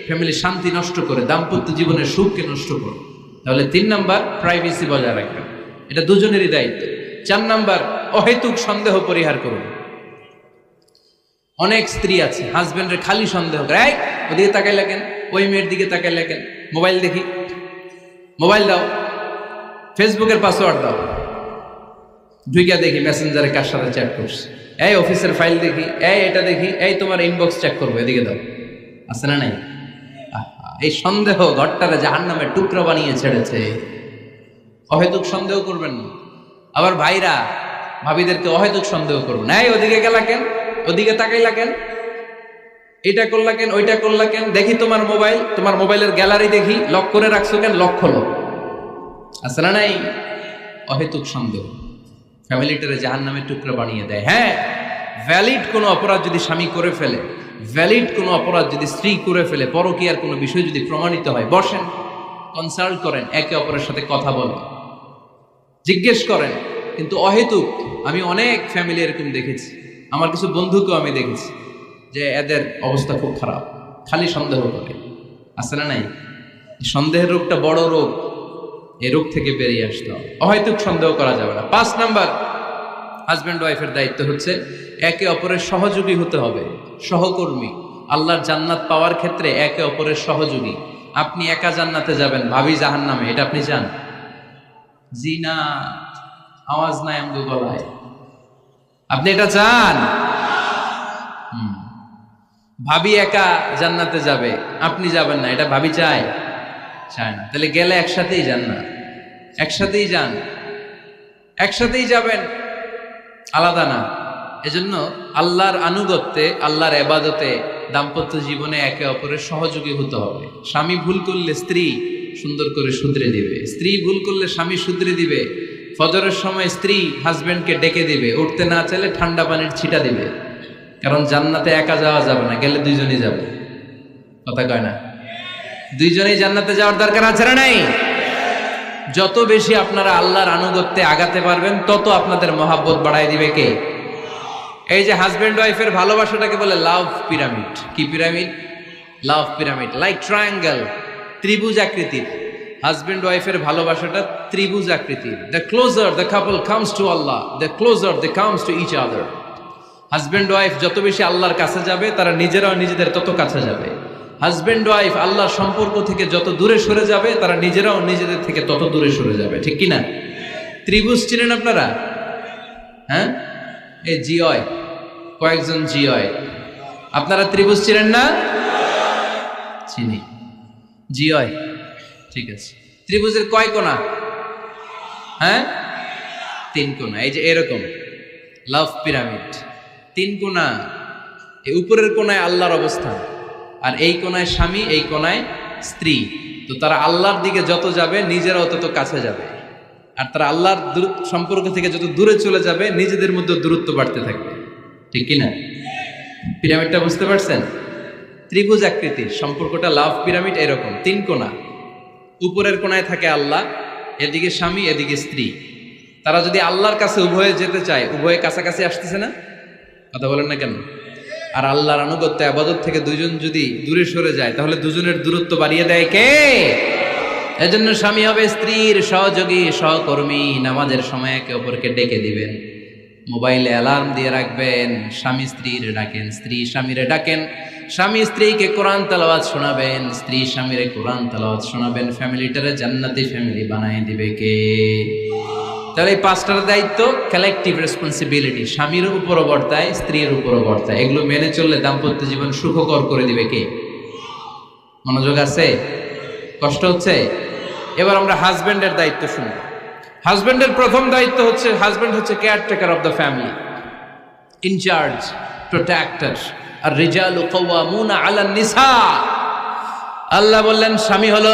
ফ্যামিলি শান্তি নষ্ট করে, দাম্পত্য জীবনের সুখকে নষ্ট করে। তাহলে 3 নাম্বার, প্রাইভেসি বজায় রাখবেন, এটা দুজনেরই দায়িত্ব। 4 নাম্বার, অহেতুক সন্দেহ পরিহার করুন। অনেক স্ত্রী আছে হাজবেন্ডের খালি সন্দেহ করে, এই ওদিকে তাকাই লাগেন, ওই মেয়ের দিকে তাকাই লাগেন, মোবাইল দেখি, মোবাইল দাও, ফেসবুকের পাসওয়ার্ড দাও, ঢুইকা দেখি মেসেঞ্জারে কার সাথে চ্যাট করছে, এই অফিসের ফাইল দেখি, এই এটা দেখি, এই তোমার ইনবক্স চেক করবো, এদিকে দাও। আছে না নাই? এই সন্দেহ ঘরটারে জাহান্নামের টুকরা বানিয়ে ছেড়েছে। অহেতুক সন্দেহ করবেন না। আবার ভাইরা ভাবিদেরকে অহেতুক সন্দেহ করবেন, এই ওদিকে গেলা কেন, ওদিকে তাকাইলা কেন, এটা করলা কেন, ওইটা করলা কেন, দেখি তোমার মোবাইল, তোমার মোবাইলের গ্যালারি দেখি, লক করে রাখছো কেন, লক খোলো। আছে না নাই? অহেতুক সন্দেহ ফ্যামিলিটারে জাহান্নামের টুকরা বানিয়ে দেয়। হ্যাঁ, ভ্যালিড কোনো অপরাধ যদি স্বামী করে ফেলে, ভ্যালিড কোনো অপরাধ যদি স্ত্রী করে ফেলে, পরকীয়ার কোনো বিষয় যদি প্রমাণিত হয়, বসেন, কনসাল্ট করেন, একে অপরের সাথে কথা বলেন, জিজ্ঞেস করেন। কিন্তু অহেতুক, আমি অনেক ফ্যামিলি এরকম দেখেছি, আমার কিছু বন্ধুকেও আমি দেখেছি যে এদের অবস্থা খুব খারাপ, খালি সন্দেহ করে। আছে না নাই? সন্দেহের রোগটা বড় রোগ, এই রোগ থেকে বেরিয়ে আসতে হবে। অহেতুক সন্দেহ করা যাবে না। 5 নাম্বার, হাজব্যান্ড ওয়াইফের দায়িত্ব হচ্ছে একে অপরের সহযোগী হতে হবে, সহকর্মী। আল্লাহর জান্নাত পাওয়ার ক্ষেত্রে একে অপরের সহযোগী। আপনি একা জান্নাতে যাবেন, ভাবি জাহান্নামে, এটা আপনি চান? জি না, আওয়াজ নাই আমগো গলায়। আপনি এটা চান? ভাবি একা জান্নাতে যাবে, আপনি যাবেন না, এটা ভাবি চায়? চায় না। তাহলে গেলে একসাথেই যান না, একসাথেই যান, একসাথেই যাবেন, আলাদা না। এজন্য আল্লাহর আনুগত্যে, আল্লাহর ইবাদতে, দাম্পত্য জীবনে একে অপরের সহযোগী হতে হবে। স্বামী ভুল করলে স্ত্রী সুন্দর করে শুধরে দিবে, স্ত্রী ভুল করলে স্বামী শুধরে দিবে। ফজরের সময় স্ত্রী হাজবেন্ডকে ডেকে দিবে, উঠতে না চাইলে ঠান্ডা পানির ছিটা দিবে। কারণ জান্নাতে একা যাওয়া যাবে না, গেলে দুইজনই যাবে। কথা কয় না? দুইজনেই জান্নাতে যাওয়ার দরকার আছে না নাই? যত বেশি আপনারা আল্লাহর আনুগত্যে আগাতে পারবেন, তত আপনাদের মহাব্বত বাড়ায় দিবে কে? এই যে হাজবেন্ড ওয়াইফের ভালোবাসাটাকে বলে লাভ পিরামিড। কি pyramid? Love pyramid, like triangle, ত্রিভুজ আকৃতির। হাজবেন্ড ওয়াইফের ভালোবাসাটা ত্রিভুজ আকৃতির। The closer the couple comes to Allah, the closer they comes to each other. Husband wife যত বেশি আল্লাহর কাছে যাবে, তারা নিজেরাও নিজেদের তত কাছে যাবে। হাজবেন্ড ওয়াইফ আল্লাহর সম্পর্ক থেকে যত দূরে সরে যাবে, তারা নিজেরাও নিজেদের থেকে তত দূরে সরে যাবে। ঠিক কিনা? ত্রিভুজ চিনেন আপনারা? হ্যাঁ, এই জিওয় কয়েকজন জিওয়, আপনারা ত্রিভুজ চিনেন না? চিনি, জিওয়, ঠিক আছে। ত্রিভুজের কয় কোণা? হ্যাঁ, 3 কোণা। এই যে এরকম লাভ পিরামিড, 3 কোণা। এই উপরের কোণায় আল্লাহর অবস্থান, আর এই কোণায় স্বামী, এই কোণায় স্ত্রী। তো তারা আল্লাহর দিকে যত যাবে, নিজেরাও তত কাছে যাবে। আর তারা আল্লাহর সম্পর্ক থেকে যত দূরে চলে যাবে, নিজেদের মধ্যে দূরত্ব বাড়তে থাকবে। ঠিক কিনা? পিরামিডটা বুঝতে পারছেন? ত্রিভুজ আকৃতির সম্পর্কটা লাভ পিরামিড এরকম, 3 কোণা। উপরের কোণায় থাকে আল্লাহ, এদিকে স্বামী, এদিকে স্ত্রী। তারা যদি আল্লাহর কাছে উভয়ে যেতে চায়, উভয়ে কাছাকাছি আসতেছে না? কথা বলেন না কেন? আর আল্লাহর আনুগত্য ইবাদত থেকে দুজন যদি দূরে সরে যায়, তাহলে দুজনের দূরত্ব বাড়িয়ে দেয় কে? এজন্য স্বামী হবে স্ত্রীর সহযোগী, সহকর্মী। নামাজের সময় একে অপরকে ডেকে দিবেন, মোবাইলে অ্যালার্ম দিয়ে রাখবেন। স্বামী স্ত্রীর ডাকেন, স্ত্রী স্বামীরে ডাকেন। স্বামী স্ত্রীকে কোরআন তেলাওয়াত শোনাবেন, স্ত্রী স্বামীরে কোরআন তেলাওয়াত শোনাবেন। ফ্যামিলিটারে জান্নাতি ফ্যামিলি বানায় দিবে কে? তাহলে এই 5টার দায়িত্ব কালেকটিভ রেসপন্সিবিলিটি, স্বামীর উপরও বর্তায়, স্ত্রীর উপরও বর্তায়। এগুলো মেনে চললে দাম্পত্য জীবন সুখকর করে দিবে কে? মনোযোগ আছে? কষ্ট হচ্ছে? এবার আমরা হাজবেন্ডের দায়িত্ব শুনব। হাজবেন্ডের প্রথম দায়িত্ব হচ্ছে, হাজবেন্ড হচ্ছে caretaker of the family, in charge, protector. আর রিজালু কাওয়ামুনা আলান নিসা। আল্লাহ বললেন স্বামী হলো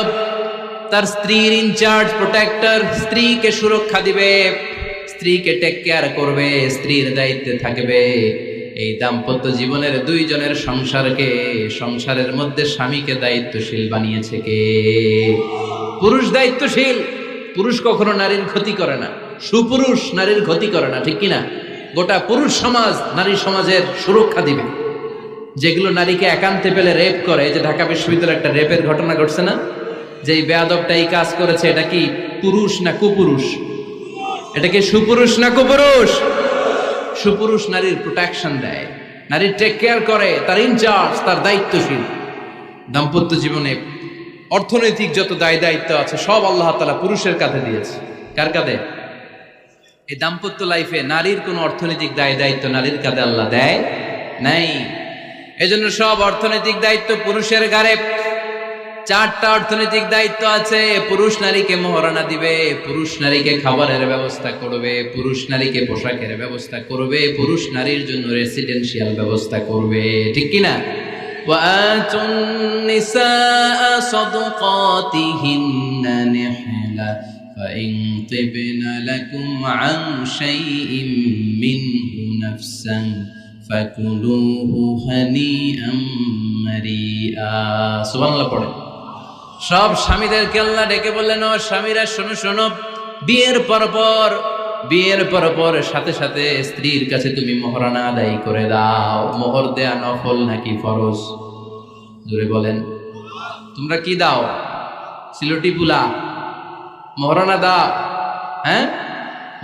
তার স্ত্রীর ইনচার্জ, প্রোটেক্টর, স্ত্রীকে সুরক্ষা দিবে, স্ত্রীকে টেক কেয়ার করবে, স্ত্রীর দায়িত্বে থাকবে। এই দাম্পত্য জীবনের দুইজনের সংসারকে, সংসারের মধ্যে স্বামীকে দায়িত্বশীল বানিয়েছে কে? পুরুষ দায়িত্বশীল। পুরুষ কখনো নারীর ক্ষতি করে না, সুপুরুষ নারীর ক্ষতি করে না, ঠিক কিনা? গোটা পুরুষ সমাজ নারী সমাজের সুরক্ষা দিবে। যেগুলো নারীকে একান্তে পেলে রেপ করে, যে ঢাকা বিশ্ববিদ্যালয়ে একটা রেপের ঘটনা ঘটছে না, যে এই বেয়াদবটা এই কাজ করেছে, এটা কি পুরুষ না কুপুরুষ? এটা কি সুপুরুষ না কুপুরুষ? সুপুরুষ নারীর প্রোটেকশন দেয়, নারীর টেক কেয়ার করে, তার ইনচার্জ, তার দায়িত্বশীল। দাম্পত্য জীবনে অর্থনৈতিক যত দায় দায়িত্ব আছে সব আল্লাহ তাআলা পুরুষের কাঁধে দিয়েছে। কার কাঁধে? এই দাম্পত্য লাইফে নারীর কোনো অর্থনৈতিক দায় দায়িত্ব নারীর কাঁধে আল্লাহ দেয় নাই। এজন্য সব অর্থনৈতিক দায়িত্ব পুরুষের ঘাড়ে। 4টা অর্থনৈতিক দায়িত্ব আছে। পুরুষ নারীকে মোহরানা দিবে, পুরুষ নারীকে খাবারের ব্যবস্থা করবে, পুরুষ নারীকে পোশাকের ব্যবস্থা করবে, পুরুষ নারীর জন্য রেসিডেন্সিয়াল ব্যবস্থা করবে, ঠিক কিনা? وآتوا النساء صدقاتهن نحلة فإن طبن لكم عن شيء منه نفسا فكلوه هنيئا مريئا। সুবহানাল্লাহ পড়ে। সব স্বামীদেরকে আল্লাহ ডেকে বললেন, ও স্বামীরা শোনো শোনো, বিয়ের পর সাথে সাথে স্ত্রীর কাছে তুমি মোহরানা আদায় করে দাও। মোহর দেয়া নফল নাকি ফরজ? জোরে বলেন। তোমরা কি দাও? সিলটি পুলা মোহরানা দাও? হ্যাঁ,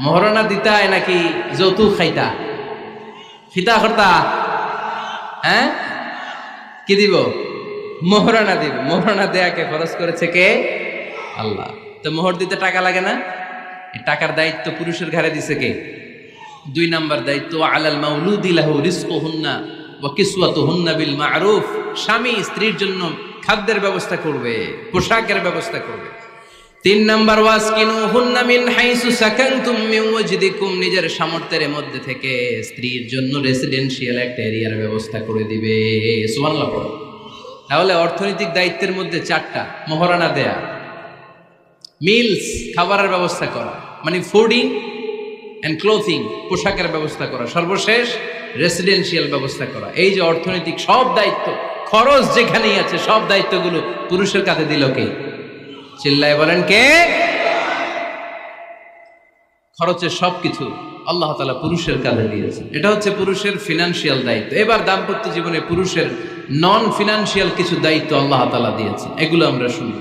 মোহরানা দিতায় নাকি যৌতুক খাইতা? খিতা করতা? হ্যাঁ, কি দিব? মোহরানা দিব। মোহরানা দেয়াকে ফরজ করেছে কে? আল্লাহ। তো মোহর দিতে টাকা লাগে না? টাকার দায়িত্ব পুরুষের ঘাড়ে দিছে কে? 2 নাম্বার দায়িত্ব, আলাল মাউলুদি লাহু রিজকুহুন্না ওয়া কিসওয়াতুহুন্না বিল মা'রুফ। স্বামী স্ত্রীর জন্য খাদ্যের ব্যবস্থা করবে, পোশাকের ব্যবস্থা করবে। 3 নাম্বার, ওয়াসকিনুহুন্না মিন হাইসু সাকানতুম মিন ওয়াজদিকুম। নিজের সামর্থ্যের মধ্যে থেকে স্ত্রীর জন্য রেসিডেন্সিয়াল একটা এরিয়ার ব্যবস্থা করে দিবে। সুবহানাল্লাহ পড়ো। তাহলে অর্থনৈতিক দায়িত্বের মধ্যে 4টা: মোহরানা দেয়া, মিলস খাবারের ব্যবস্থা করা, মানে ফুডিং এন্ড ক্লোথিং, পোশাকের ব্যবস্থা করা, সর্বশেষ রেসিডেন্সিয়াল ব্যবস্থা করা। এই যে অর্থনৈতিক সব দায়িত্ব, খরচ যেখানেই আছে, সব দায়িত্বগুলো পুরুষের কাঁধে দিল কে? চিল্লায় বলেন কে? খরচের সবকিছু আল্লাহ তাআলা পুরুষের কাঁধে দিয়েছে। এটা হচ্ছে পুরুষের ফিনান্সিয়াল দায়িত্ব। এবার দাম্পত্য জীবনে পুরুষের নন ফিনান্সিয়াল কিছু দায়িত্ব আল্লাহ তাআলা দিয়েছে, এগুলো আমরা শুনব।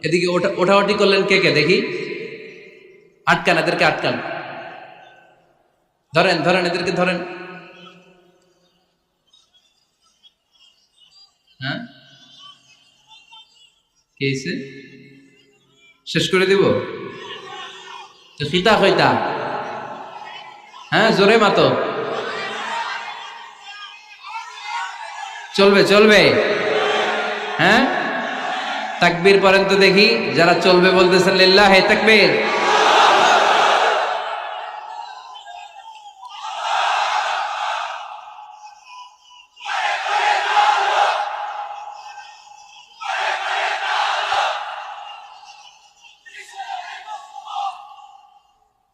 এদিকে ওঠাওটি করলেন কে কে দেখি? আটকান, এদেরকে আটকান, ধরেন ধরেন, এদেরকে ধরেন। হ্যাঁ, কে হইছে? শেষ করে দিব তো? খিতা কইতা? হ্যাঁ, জোরে মাতো। চলবে চলবে? হ্যাঁ, তাকবীর পড়েন তো দেখি। যারা চলবে বলতেছেন লিল্লাহি তাকবীর।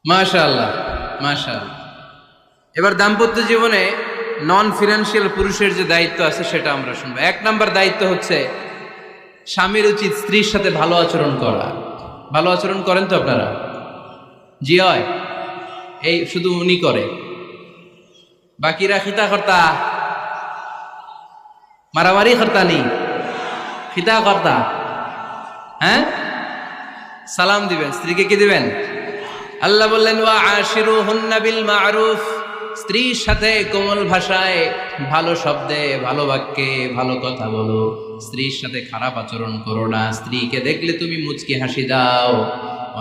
মাশাআল্লাহ মাশাআল্লাহ। এবার দাম্পত্য জীবনে নন ফিনান্সিয়াল পুরুষের যে দায়িত্ব আছে সেটা আমরা শুনবো। 1 নাম্বার দায়িত্ব হচ্ছে স্বামীর উচিত স্ত্রীর সাথে ভালো আচরণ করা। ভালো আচরণ করেন তো আপনারা? জি হয়। এই শুধু উনি করে, বাকিরা খিতা কর্তা, মারামারি কর্তা নেই, খিতা কর্তা। হ্যাঁ, সালাম দিবেন, স্ত্রীকে কি দিবেন? আল্লাহ বললেন, ওয়া আশিরুহুন্না বিল মা'রুফ। স্ত্রীর সাথে কোমল ভাষায়, ভালো শব্দে, ভালো বাক্যে ভালো কথা বলো। স্ত্রীর সাথে খারাপ আচরণ করো না। স্ত্রীকে দেখলে তুমি মুচকি হাসি দাও।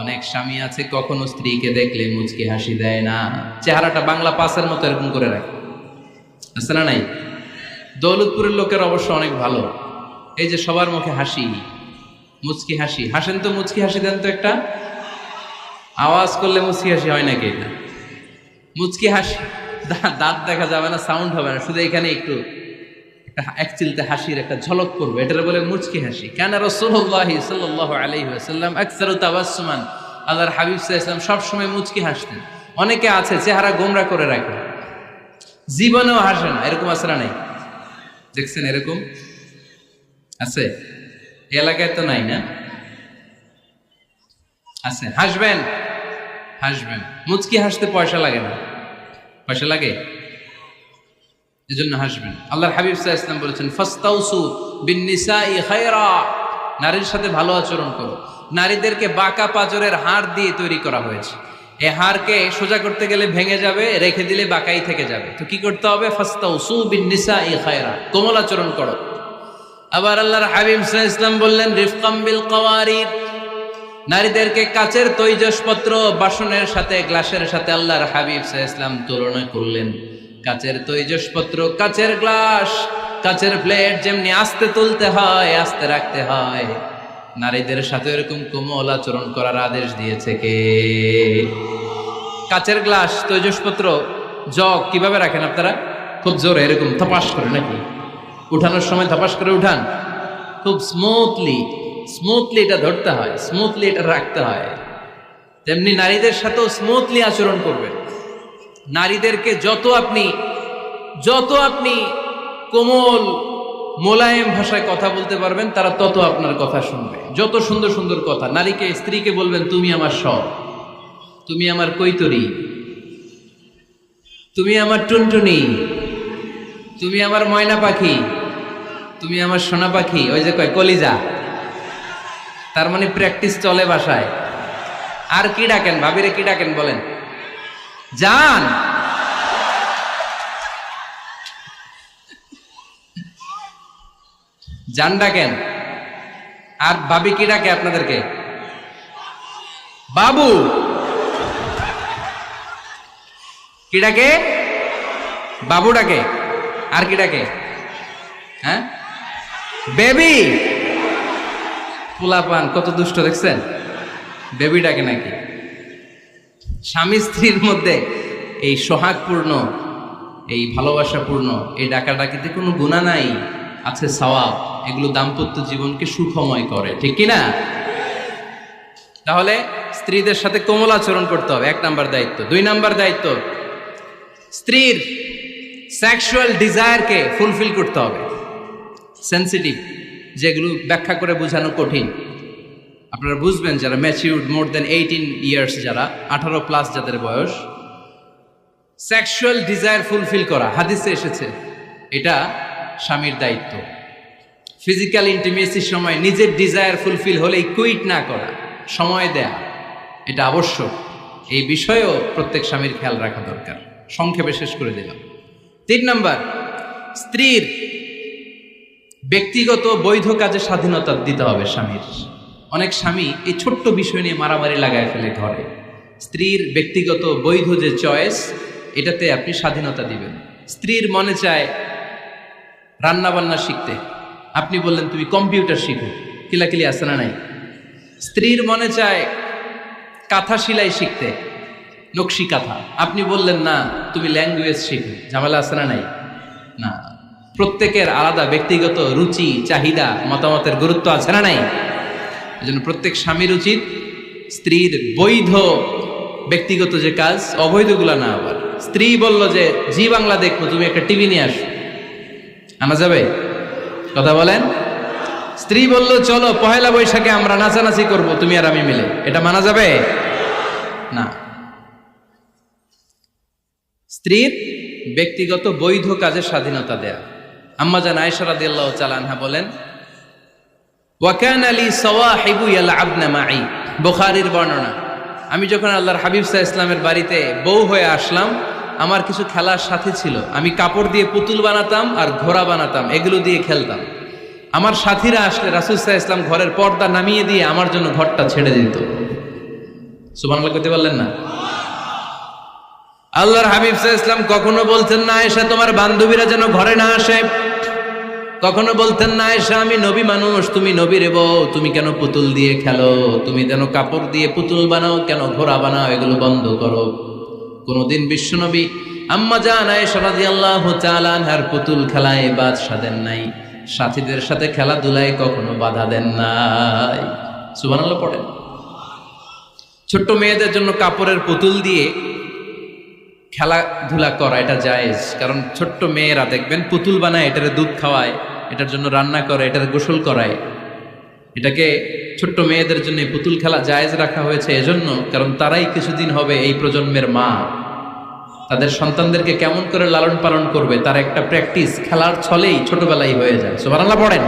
অনেক স্বামী আছে কখনো স্ত্রীকে দেখলে মুচকি হাসি দেয় না, চেহারাটা বাংলা পাসের মতো এরকম করে রাখে, আছে না নাই? দৌলতপুরের লোকের অবশ্য অনেক ভালো, এই যে সবার মুখে হাসি, মুচকি হাসি। হাসেন তো, মুচকি হাসি দেন তো একটা। আওয়াজ করলে মুচকি হাসি হয় নাকি? এটা মুচকি হাসি, দাঁত দেখা যাবে না, সাউন্ড হবে না, শুধু এখানে একটু এক চিলতে হাসির একটা ঝলক করবে, এটার বলে মুচকি হাসি। কানা রাসূলুল্লাহ সাল্লাল্লাহু আলাইহি ওয়াসাল্লাম আকসারু তাবাসসুমান, আল্লাহর হাবিব সাল্লাল্লাহু আলাইহি ওয়াসাল্লাম সব সময় মুচকি হাসতেন। অনেকে আছে চেহারা গোমরা করে রাখে, জীবনেও হাসে না, এরকম আছে না নাই? দেখছেন এরকম আছে? এলাকায় তো নাই না? আছে। হাসবেন, হাসবেন। মুচকি হাসতে পয়সা লাগে না, পয়সা লাগে? এজন্য হাসবেন। আল্লাহর হাবিব সাল্লাল্লাহু আলাইহি ওয়াসাল্লাম বলেছেন ফাস্তাউসু বিন-নিসাই খায়রা, নারীর সাথে ভালো আচরণ করো। নারীদেরকে বাঁকা পাঁজরের হাড় দিয়ে তৈরি করা হয়েছে। এই হাড়কে সোজা করতে গেলে ভেঙে যাবে, রেখে দিলে বাঁকাই থেকে যাবে। তো কি করতে হবে? ফাস্তাউসু বিন-নিসাই খায়রা, কোমল আচরণ করো। আবার আল্লাহর হাবিব সাল্লাল্লাহু আলাইহি ওয়াসাল্লাম বললেন রিফকাম বিল কাওয়ারিদ, নারীদেরকে কাচের তৈজসপত্র বাসনের সাথে, গ্লাসের সাথে আল্লাহর হাবিব সাল্লাল্লাহু আলাইহি ওয়াসাল্লাম তুলনা করলেন। কাচের তৈজসপত্র, কাচের গ্লাস, কাচের প্লেট যেমনি আস্তে তুলতে হয়, আস্তে রাখতে হয়, নারীদের সাথে এরকম কোমল আচরণ করার আদেশ দিয়েছে কে? কাচের গ্লাস, তৈজসপত্র, জগ কিভাবে রাখেন আপনারা? খুব জোরে এরকম থপাস করে নাকি? উঠানোর সময় থপাস করে উঠান? খুব স্মুথলি এটা ধরতে হয়, স্মুথলি এটা রাখতে হয়। তেমনি নারীদের সাথেও স্মুথলি আচরণ করবেন। নারীদেরকে যত আপনি কোমল মোলায়েম ভাষায় কথা বলতে পারবেন, তারা তত আপনার কথা শুনবে। যত সুন্দর সুন্দর কথা, নারীকে, স্ত্রীকে বলবেন তুমি আমার সব, তুমি আমার কৈতরী, তুমি আমার টুনটুনি, তুমি আমার ময়না পাখি, তুমি আমার সোনা পাখি। ওই যে কয় কলিজা, তার মানে প্র্যাকটিস চলে বাসায়। আর কি ডাকেন? ভাবিরে কি ডাকেন বলেন? জান। জান ডাকেন। আর ভাবি কি ডাকে আপনাদেরকে? বাবু। কি ডাকে? বাবু ডাকে। আর কি ডাকে? হ্যাঁ, বেবি। পোলাপান কত দুষ্ট দেখছেন, বেবি ডাকে নাকি? স্বামী স্ত্রীর মধ্যে এই সোহাগপূর্ণ, এই ভালোবাসাপূর্ণ এই ডাকাডাকিতে কোনো গুনাহ নাই, আছে সওয়াব। এগুলো দাম্পত্য জীবনকে সুখময় করে, ঠিক কিনা? তাহলে স্ত্রীদের সাথে কোমল আচরণ করতে হবে, 1 নাম্বার দায়িত্ব। 2 নাম্বার দায়িত্ব, স্ত্রীর সেক্সুয়াল ডিজায়ারকে ফুলফিল করতে হবে। সেন্সিটিভ, যেগুলো ব্যাখ্যা করে বোঝানো কঠিন। আপনারা বুঝবেন যারা ম্যাচিউরড, মোর দেন 18 ইয়ার্স, যারা 18+ যাদের বয়স, সেক্সুয়াল ডিজায়ার ফুলফিল করা হাদিসে এসেছে, এটা স্বামীর দায়িত্ব। ফিজিক্যাল ইন্টিমেসির সময় নিজের ডিজায়ার ফুলফিল হলেই কুইট না করা, সময় দেয়া, এটা আবশ্যক। এই বিষয়েও প্রত্যেক স্বামীর খেয়াল রাখা দরকার। সংক্ষেপে শেষ করে দিলাম। 3 নাম্বার, স্ত্রীর ব্যক্তিগত বৈধ কাজে স্বাধীনতা দিতে হবে স্বামীর। অনেক স্বামী এই ছোট্ট বিষয় নিয়ে মারামারি লাগায় ফেলে ঘরে। স্ত্রীর ব্যক্তিগত বৈধ যে চয়েস, এটাতে আপনি স্বাধীনতা দিবেন। স্ত্রীর মনে চায় রান্না বান্না শিখতে, আপনি বললেন তুমি কম্পিউটার শিখো, কিলাকিলি আছে না নাই? স্ত্রীর মনে চায় কাঁথা সেলাই শিখতে, নকশি কাঁথা, আপনি বললেন না তুমি ল্যাঙ্গুয়েজ শিখো, ঝামেলা আছে না নাই? না, প্রত্যেকের আলাদা ব্যক্তিগত রুচি, চাহিদা, মতামতের গুরুত্ব আছে না নাই? এজন্য প্রত্যেক স্বামীর উচিত স্ত্রীর বৈধ ব্যক্তিগত যে কাজ, অবৈধগুলা না। আবার স্ত্রী বলল যে জি বাংলা দেখবো, তুমি একটা টিভি নিয়ে আসো, আনা যাবে? কথা বলেন। স্ত্রী বলল চলো পহেলা বৈশাখে আমরা নাচানাচি করব, তুমি আর আমি মিলে, এটা মানা যাবে না। স্ত্রীর ব্যক্তিগত বৈধ কাজে স্বাধীনতা দেয়া। আম্মা জান আয়েশা রাদিয়াল্লাহু তাআলা আনহা বলেন, ওয়া কানা লি সাওয়াহিবু ইয়ালআবনা মাই, বুখারীর বর্ণনা, আমি যখন আল্লাহর হাবিব সাল্লাল্লাহু আলাইহি ওয়াসাল্লামের বাড়িতে বউ হয়ে আসলাম, আমার কিছু খেলার সাথী ছিল। আমি কাপড় দিয়ে পুতুল বানাতাম আর ঘোড়া বানাতাম, এগুলো দিয়ে খেলতাম। আমার সাথীরা আসলে রাসূল সাল্লাল্লাহু আলাইহি ওয়াসাল্লাম ঘরের পর্দা নামিয়ে দিয়ে আমার জন্য ঘরটা ছেড়ে দিত। সুবহানাল্লাহ কইতে পারলেন না? আল্লাহর হাবিব সাল্লাল্লাহু আলাইহি ওয়াসাল্লাম কখনো বলতেন না আয়েশা তোমার বান্ধবীরা যেন ঘরে না আসে, কখনো বলতেন না আয়েশা আমি নবী মানুষ, তুমি নবীর বউ, তুমি কেন পুতুল দিয়ে খেলো, তুমি যেন কাপড় দিয়ে পুতুল বানাও, কেন ঘোড়া বানাও, এগুলো বন্ধ করো। কোনদিন বিশ্বনবী আম্মা জান আয়েশা রাদিয়াল্লাহু তাআলা আনহার পুতুল খেলায় বাদশা দেন নাই, সাথীদের সাথে খেলাধুলায় কখনো বাধা দেন নাই। সুবহানাল্লাহ পড়েন। ছোট্ট মেয়েদের জন্য কাপড়ের পুতুল দিয়ে খেলাধুলা করা এটা জায়েজ, কারণ ছোট্ট মেয়েরা দেখবেন পুতুল বানায়, এটারে দুধ খাওয়ায়, এটার জন্য রান্না করে, এটার গোসল করায়। এটাকে ছোট্ট মেয়েদের জন্য পুতুল খেলা জায়েজ রাখা হয়েছে এজন্য, কারণ তারাই কিছুদিন হবে এই প্রজন্মের মা। তাদের সন্তানদেরকে কেমন করে লালন পালন করবে তার একটা প্র্যাকটিস খেলার ছলেই ছোটবেলায় হয়ে যায়। সুবহানাল্লাহ পড়েন।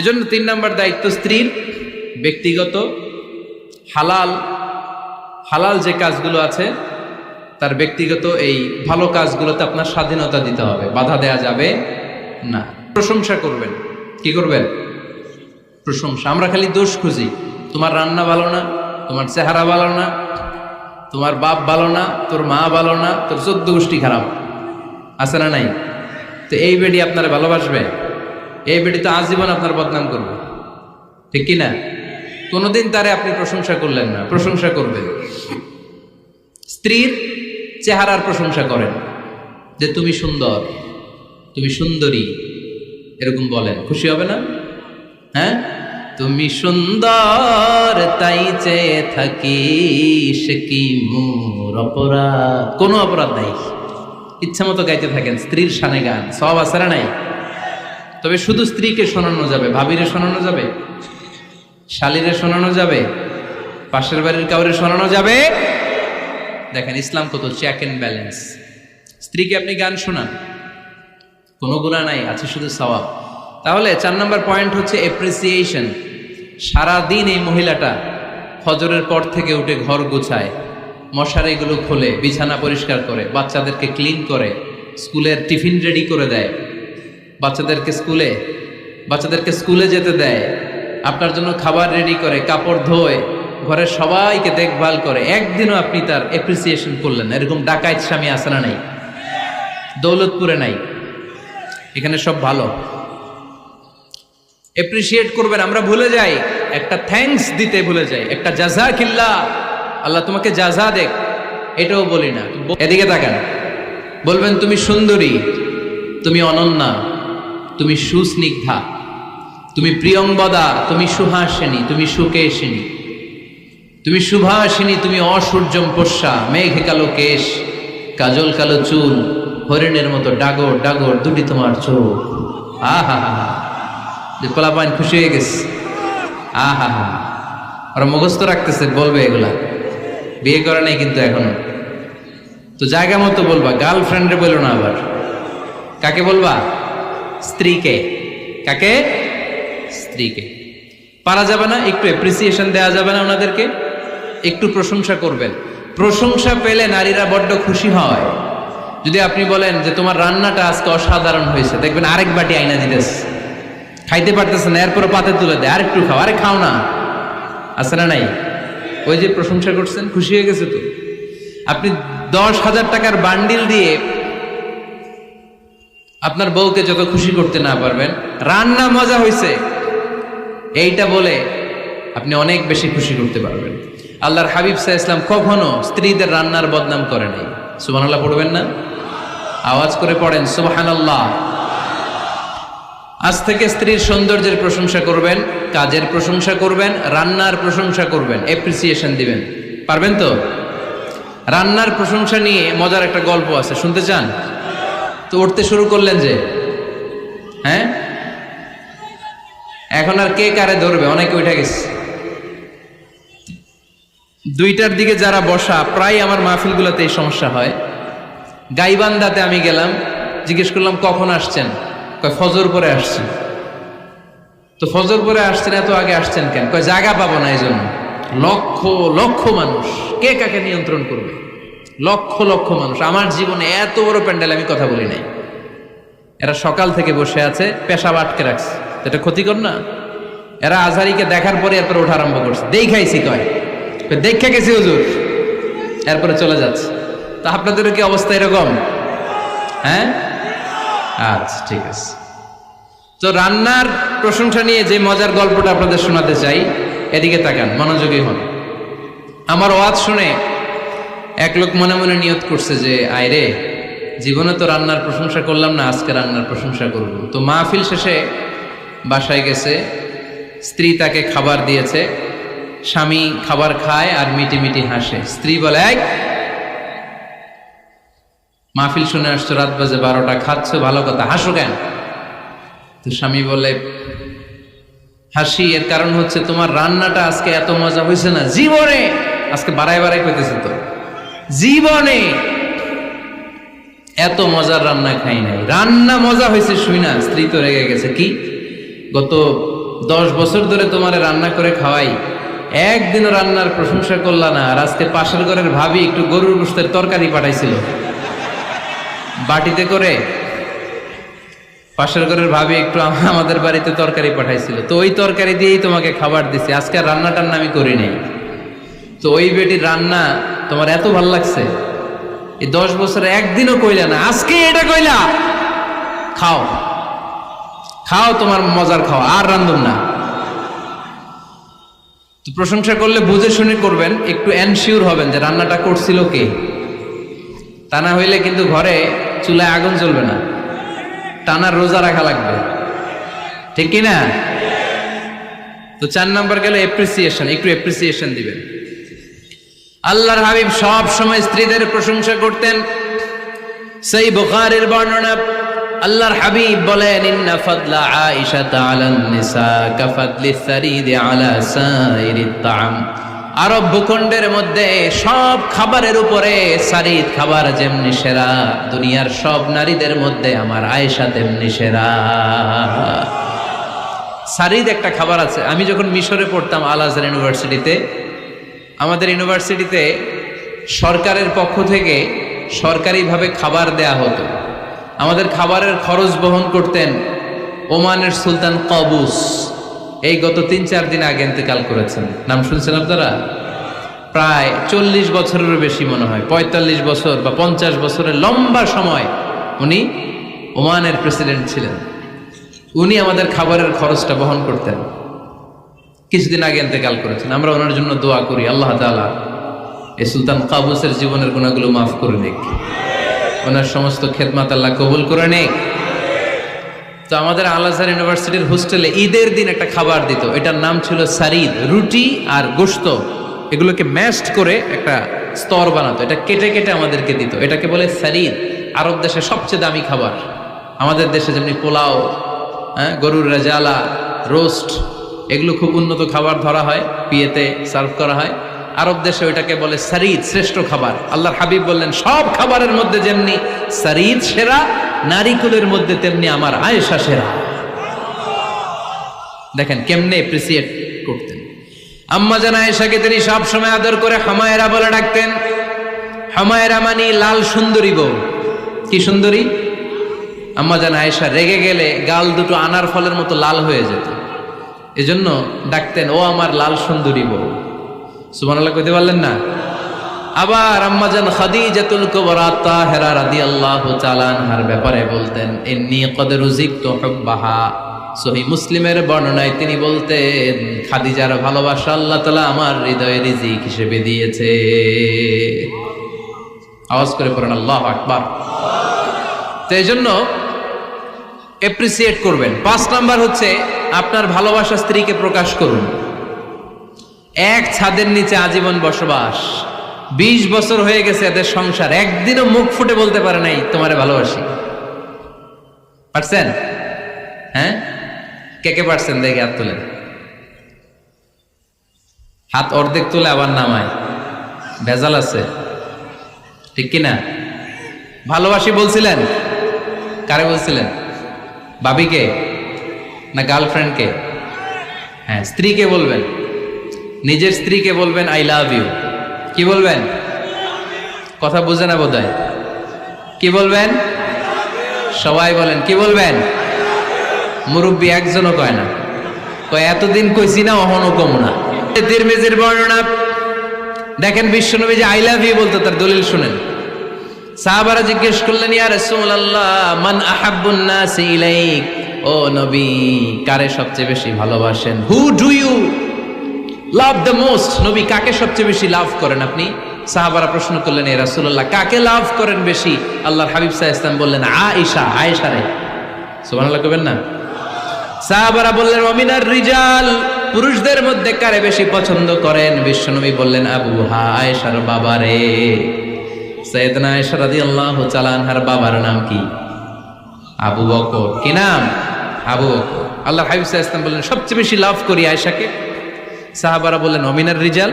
এজন্য 3 নম্বর দায়িত্ব স্ত্রীর ব্যক্তিগত হালাল যে কাজগুলো আছে তার ব্যক্তিগত এই ভালো কাজগুলোতে আপনার স্বাধীনতা দিতে হবে, বাধা দেয়া যাবে না। প্রশংসা করবেন। কি করবেন? প্রশংসা। আমরা খালি দোষ খুঁজি, তোমার রান্না ভালো না, তোমার চেহারা ভালো না, তোমার বাপ ভালো না, তোর মা ভালো না, তোর 14 গোষ্ঠী খারাপ, আছে না নাই? তো এই বেডি আপনার ভালোবাসবে? এই বেডি তো আজীবন আপনার বদনাম করবে, ঠিক কি না? কোনোদিন তারে আপনি প্রশংসা করলেন না, প্রশংসা করবেন। স্ত্রীর চেহারার প্রশংসা করেন, যে তুমি সুন্দর, তুমি সুন্দরী, এরকম বলেন, খুশি হবে না? হ্যাঁ, তুমি সুন্দর তাই চেয়ে থাকি, সে কি মোর অপরাধ? কোনো অপরাধ নাই, ইচ্ছা মতো গাইতে থাকেন স্ত্রীর শানে গান, সব আছে না নাই? তবে শুধু স্ত্রীকে শোনানো যাবে, ভাবিরে শোনানো যাবে, শালীরে শোনানো যাবে, পাশের বাড়ির কাউরে শোনানো যাবে? দেখেন ইসলাম কত চেক এন্ড ব্যালেন্স। স্ত্রীকে আপনি গান শোনান, কোনো গুনাহ নাই, আছে শুধু সওয়াব। তাহলে 4 নম্বর পয়েন্ট হচ্ছে এপ্রিসিয়েশন। সারাদিন এই মহিলাটা ফজরের পর থেকে উঠে ঘর গুছায়, মশারিগুলো খোলে, বিছানা পরিষ্কার করে, বাচ্চাদেরকে ক্লিন করে, স্কুলের টিফিন রেডি করে দেয়, বাচ্চাদেরকে স্কুলে যেতে দেয়, আপনার জন্য খাবার রেডি করে, কাপড় ধোয়, ঘরের সবাইকে দেখভাল করে। একদিনও আপনি তার এপ্রিসিয়েশন করলেন? এরকম ডাকাইত স্বামী আছে না নাই? দৌলতপুরে নাই, এখানে সব ভালো। এপ্রিসিয়েট করবেন। আমরা ভুলে যাই, একটা থ্যাঙ্কস দিতে ভুলে যাই, একটা জাযাকিল্লাহ, আল্লাহ তোমাকে জাযা দেখ, এটাও বলি না। এদিকে তাকান, বলবেন তুমি সুন্দরী, তুমি অনন্যা, তুমি সুস্নিগ্ধা, তুমি প্রিয়ংবদা, তুমি সুহাসিনী, তুমি সুকেশিনী, তুমি সুভাষিনী, তুমি অসূর্যম পোষ্যা, মেঘে কালো কেশ, কাজল কালো চুল, হরিণের মতো ডাগর ডাগর দুটি তোমার চোখ। আহা হা হা, যে পোলাপাইন খুশি হয়ে গেছে। আহা হা, ওরা মুখস্থ রাখতেছে, বলবে এগুলা, বিয়ে করে নাই কিন্তু এখনো। তো জায়গা মতো বলবা, গার্লফ্রেন্ডে বলো না। আবার কাকে বলবা? স্ত্রীকে। কাকে? স্ত্রীকে। পারা যাবে না? একটু এপ্রিসিয়েশন দেওয়া যাবে না? ওনাদেরকে একটু প্রশংসা করবেন। প্রশংসা পেলে নারীরা বড্ড খুশি হয়। যদি আপনি বলেন যে তোমার রান্নাটা আজকে অসাধারণ হয়েছে, দেখবেন আরেক বাটি আইনা দিতেছে, খাইতে পারতেছে না, এরপর পাতে তুলে দেয়, আরেকটু খাও, আরে খাও না, আছে না নাই? ওই যে প্রশংসা করছেন, খুশি হয়ে গেছে তো। আপনি 10,000 টাকার বান্ডিল দিয়ে আপনার বউকে যত খুশি করতে না পারবেন, রান্না মজা হয়েছে এইটা বলে আপনি অনেক বেশি খুশি করতে পারবেন। আল্লাহর হাবিব সাল্লাল্লাহু আলাইহি ওয়াসাল্লাম কখনো স্ত্রীদের রান্নার বদনাম করে নাই। সুবহানাল্লাহ পড়বেন না? আওয়াজ করে পড়েন সুবহানাল্লাহ। আজ থেকে স্ত্রীর সৌন্দর্যের প্রশংসা করবেন, কাজের প্রশংসা করবেন, রান্নার প্রশংসা করবেন, এপ্রিসিয়েশন দিবেন। পারবেন তো? রান্নার প্রশংসা নিয়ে মজার একটা গল্প আছে, শুনতে চান? তো উঠতে শুরু করলেন যে, হ্যাঁ, এখন আর কে কারে ধরবে? অনেকে উঠে গেছে। 2টার দিকে যারা বসা, প্রায় আমার মাহফিলগুলোতে এই সমস্যা হয়। গাইবান্ধাতে আমি গেলাম, জিজ্ঞেস করলাম কখন আসছেন? কয় ফজর পরে আসছেন। তো ফজর পরে আসছেন, এত আগে আসছেন কেন? কয় জায়গা পাবো না, এই জন্য। লক্ষ লক্ষ মানুষ, কে কাকে নিয়ন্ত্রণ করবে? লক্ষ লক্ষ মানুষ। আমার জীবনে এত বড় প্যান্ডেল আমি কথা বলি নাই। এরা সকাল থেকে বসে আছে, পেশাব আটকে রাখছে, এটা ক্ষতিকর না? এরা আজহারিকে দেখার পরে এরপরে ওঠা আরম্ভ করছে, দেখাইছি, কয় দেখে গেছি হুজুর, এরপরে চলে যাচ্ছে। তা আপনাদেরও কি অবস্থা এরকম? হ্যাঁ, আচ্ছা ঠিক আছে। তো রান্নার প্রশংসা নিয়ে যে মজার গল্পটা আপনাদের শোনাতে চাই, এদিকে তাকান, মনোযোগী হন। আমার ওয়াজ শুনে এক লোক মনে মনে নিয়ত করছে যে আয় রে, জীবনে তো রান্নার প্রশংসা করলাম না, আজকে রান্নার প্রশংসা করব। তো মাহফিল শেষে বাসায় গেছে, স্ত্রী তাকে খাবার দিয়েছে, স্বামী খাবার খায় আর মিটি মিটি হাসে। স্ত্রী বলে, এই মাহফিল শুনে আসছো, রাত বাজে 12টা, খাচ্ছ ভালো কথা, হাসো কেন? তো স্বামী বলে, হাসি এর কারণ হচ্ছে তোমার রান্নাটা আজকে এত মজা হয়েছে না জীবনে, আজকে বাড়াই বাড়াই পেতেছে তো, জীবনে এত মজার রান্না খাই নাই, রান্না মজা হয়েছে শুই না। স্ত্রী তো রেগে গেছে, কি গত 10 বছর ধরে তোমার রান্না করে খাওয়াই, একদিনও রান্নার প্রশংসা করলা না, আর আজকে পাশের ঘরের ভাবি একটু গরুর গোশতের তরকারি পাঠাইছিল বাটিতে করে, পাশের ঘরের ভাবি একটু আমাদের বাড়িতে তরকারি পাঠাইছিল, তো ওই তরকারি দিয়েই তোমাকে খাবার দিছি, আজকে আর রান্না টান্না আমি করি নাই। তো ওই বেটির রান্না তোমার এত ভাল লাগছে, এই 10 বছরে একদিনও কইলা না, আজকে এটা কইলা, খাও খাও, তোমার মজার খাও, আর রান্ধুম না। তো প্রশংসা করলে বুঝে শুনে করবেন, একটু এনশিওর হবেন যে রান্নাটা করছিল কে, তা না হইলে কিন্তু ঘরে চুলায় আগুন জ্বলবে না, টানার রোজা রাখা লাগবে, ঠিক কি না? তো 4 নাম্বার গেল এপ্রিসিয়েশন, একটু এপ্রিসিয়েশন দিবেন। আল্লাহর হাবিব সব সময় স্ত্রীদের প্রশংসা করতেন। সেই বুখারীর বর্ণনা, আল্লাহর হাবিব বলেন, ইন্না ফাদলা আয়েশা আলান নিসা কাফাদলিস সারিদ আলা সাইরিত তাআম। আরব ভূখণ্ডের মধ্যে সব খাবারের উপরে সারিদ খাবার যেমনি সেরা, দুনিয়ার সব নারীদের মধ্যে আমার আয়েশা তেমনি সেরা। সারিদ একটা খাবার আছে। আমি যখন মিশরে পড়তাম আল আজহার ইউনিভার্সিটিতে, আমাদের ইউনিভার্সিটিতে সরকারের পক্ষ থেকে সরকারিভাবে খাবার দেয়া হতো। আমাদের খাবারের খরচ বহন করতেন ওমানের সুলতান কাবুস। এই গত 3-4 দিন আগে ইন্তেকাল করেছেন, নাম শুনছেন আপনারা? প্রায় 40 বছরেরও বেশি মনে হয়, 45 বছর বা 50 বছরের লম্বা সময় উনি ওমানের প্রেসিডেন্ট ছিলেন। উনি আমাদের খাবারের খরচটা বহন করতেন। কিছুদিন আগে ইন্তেকাল করেছেন। আমরা ওনার জন্য দোয়া করি, আল্লাহ তাআলা এই সুলতান কাবুসের জীবনের গুনাহগুলো মাফ করে নিক, ওনার সমস্ত খেদমত আল্লাহ কবুল করে নিক। তো আমাদের আল আজহার ইউনিভার্সিটির হোস্টেলে ঈদের দিন একটা খাবার দিত, এটার নাম ছিল সারিদ। রুটি আর গোশত এগুলোকে ম্যাশড করে একটা স্তর বানাতো, এটা কেটে কেটে আমাদেরকে দিত, এটাকে বলে সারিদ। আরব দেশে সবচেয়ে দামি খাবার। আমাদের দেশে যেমনি পোলাও, গরুর রেজালা, রোস্ট, এগুলো খুব উন্নত খাবার ধরা হয়, বিয়েতে সার্ভ করা হয়। আরব দেশে ওইটাকে বলে সারিদ, শ্রেষ্ঠ খাবার। আল্লাহর হাবিব বললেন, সব খাবারের মধ্যে যেমনি সারিদ সেরা, নারীকুলের মধ্যে তেমনি আমার আয়েশা সেরা। দেখেন কেমনে এপ্রিসিয়েট করতেন। আম্মা জান আয়েশাকে তিনি সব সময় আদর করে হামায়রা বলে ডাকতেন। হামায়রা মানে লাল সুন্দরী বউ। কি সুন্দরী? আম্মা জান আয়েশা রেগে গেলে গাল দুটো আনার ফলের মতো লাল হয়ে যেত, এজন্য ডাকতেন, ও আমার লাল সুন্দরী বউ। সুবহানাল্লাহ কইতে পারলেন না? আবার আম্মা জান খাদিজাতুল কুবরা তাহেরা রাদিয়াল্লাহু তাআলা আনহার ব্যাপারে বলতেন, ইন্নী ক্বাদ রুজিকতু হুব্বাহা। সহিহ মুসলিমের বর্ণনায় তিনি বলতেন, খাদিজার ভালোবাসা আল্লাহ তাআলা আমার হৃদয়ে রিজিক হিসেবে দিয়েছে। আওয়াজ করে পড়েন আল্লাহু আকবার। তো এইজন্য এপ্রিসিয়েট করবেন। 5 নাম্বার হচ্ছে আপনার ভালোবাসা স্ত্রীকে প্রকাশ করুন। এক ছাদের নিচে আজীবন বসবাস, 20 বছর হয়ে গেছে এদের সংসার, একদিনও মুখ ফুটে বলতে পারে নাই তোমারে ভালোবাসি। পারছেন? হ্যাঁ, কে কে পারছেন? দেখে হাত তোলেন। হাত অর্ধেক তুলে আবার নামায়, ভেজাল আছে, ঠিক কিনা? ভালোবাসি বলছিলেন? কারে বলছিলেন? ভাবিকে না গার্লফ্রেন্ডকে? হ্যাঁ, স্ত্রীকে বলবেন, নিজের স্ত্রীকে বলবেন আই লাভ ইউ। কি বলবেন? কথা বুঝে না বোধহয়। কি বলবেন? সবাই বলেন, কি বলবেন? মুরব্বী একজনও কয় না, কয় এতদিন কইছি না, অহনো কম না। তিরমিজির বর্ণনা দেখেন, বিশ্বনবী যে আই লাভ ইউ বলতো তার দলিল শুনেন। সাহাবারা জিজ্ঞেস করলেন, ইয়া রাসূলুল্লাহ, মান আহাব্বুন নাস ইলাইক, ও নবী কারে সবচেয়ে বেশি ভালোবাসেন? Who do you love the most? নবী কাকে সবচেয়ে বেশি লাভ করেন আপনি? সাহাবারা প্রশ্ন করলেন, এ রাসূলুল্লাহ কাকে লাভ করেন বেশি? আল্লাহর হাবিব সাল্লাল্লাহু আলাইহি ওয়াসাল্লাম বললেন, আয়েশা রে। সুবহানাল্লাহ কইবেন না? সাহাবারা বললেন, ওমিনার রিজাল, পুরুষদের মধ্যে কারে বেশি পছন্দ করেন? বিশ্বনবী বললেন, আবুহা, আয়েশার বাবারে। সাইয়েদনা আয়েশা রাদিয়াল্লাহু তাআলা আনহার বাবার নাম কি? আবু বকর। কি নাম? আবু বকর। আল্লাহর হাবিব সাল্লাল্লাহু আলাইহি ওয়াসাল্লাম বললেন, সবচেয়ে বেশি লাভ করি আয়েশাকে। সাহাবারা বললেন, ওমিনার রিজাল,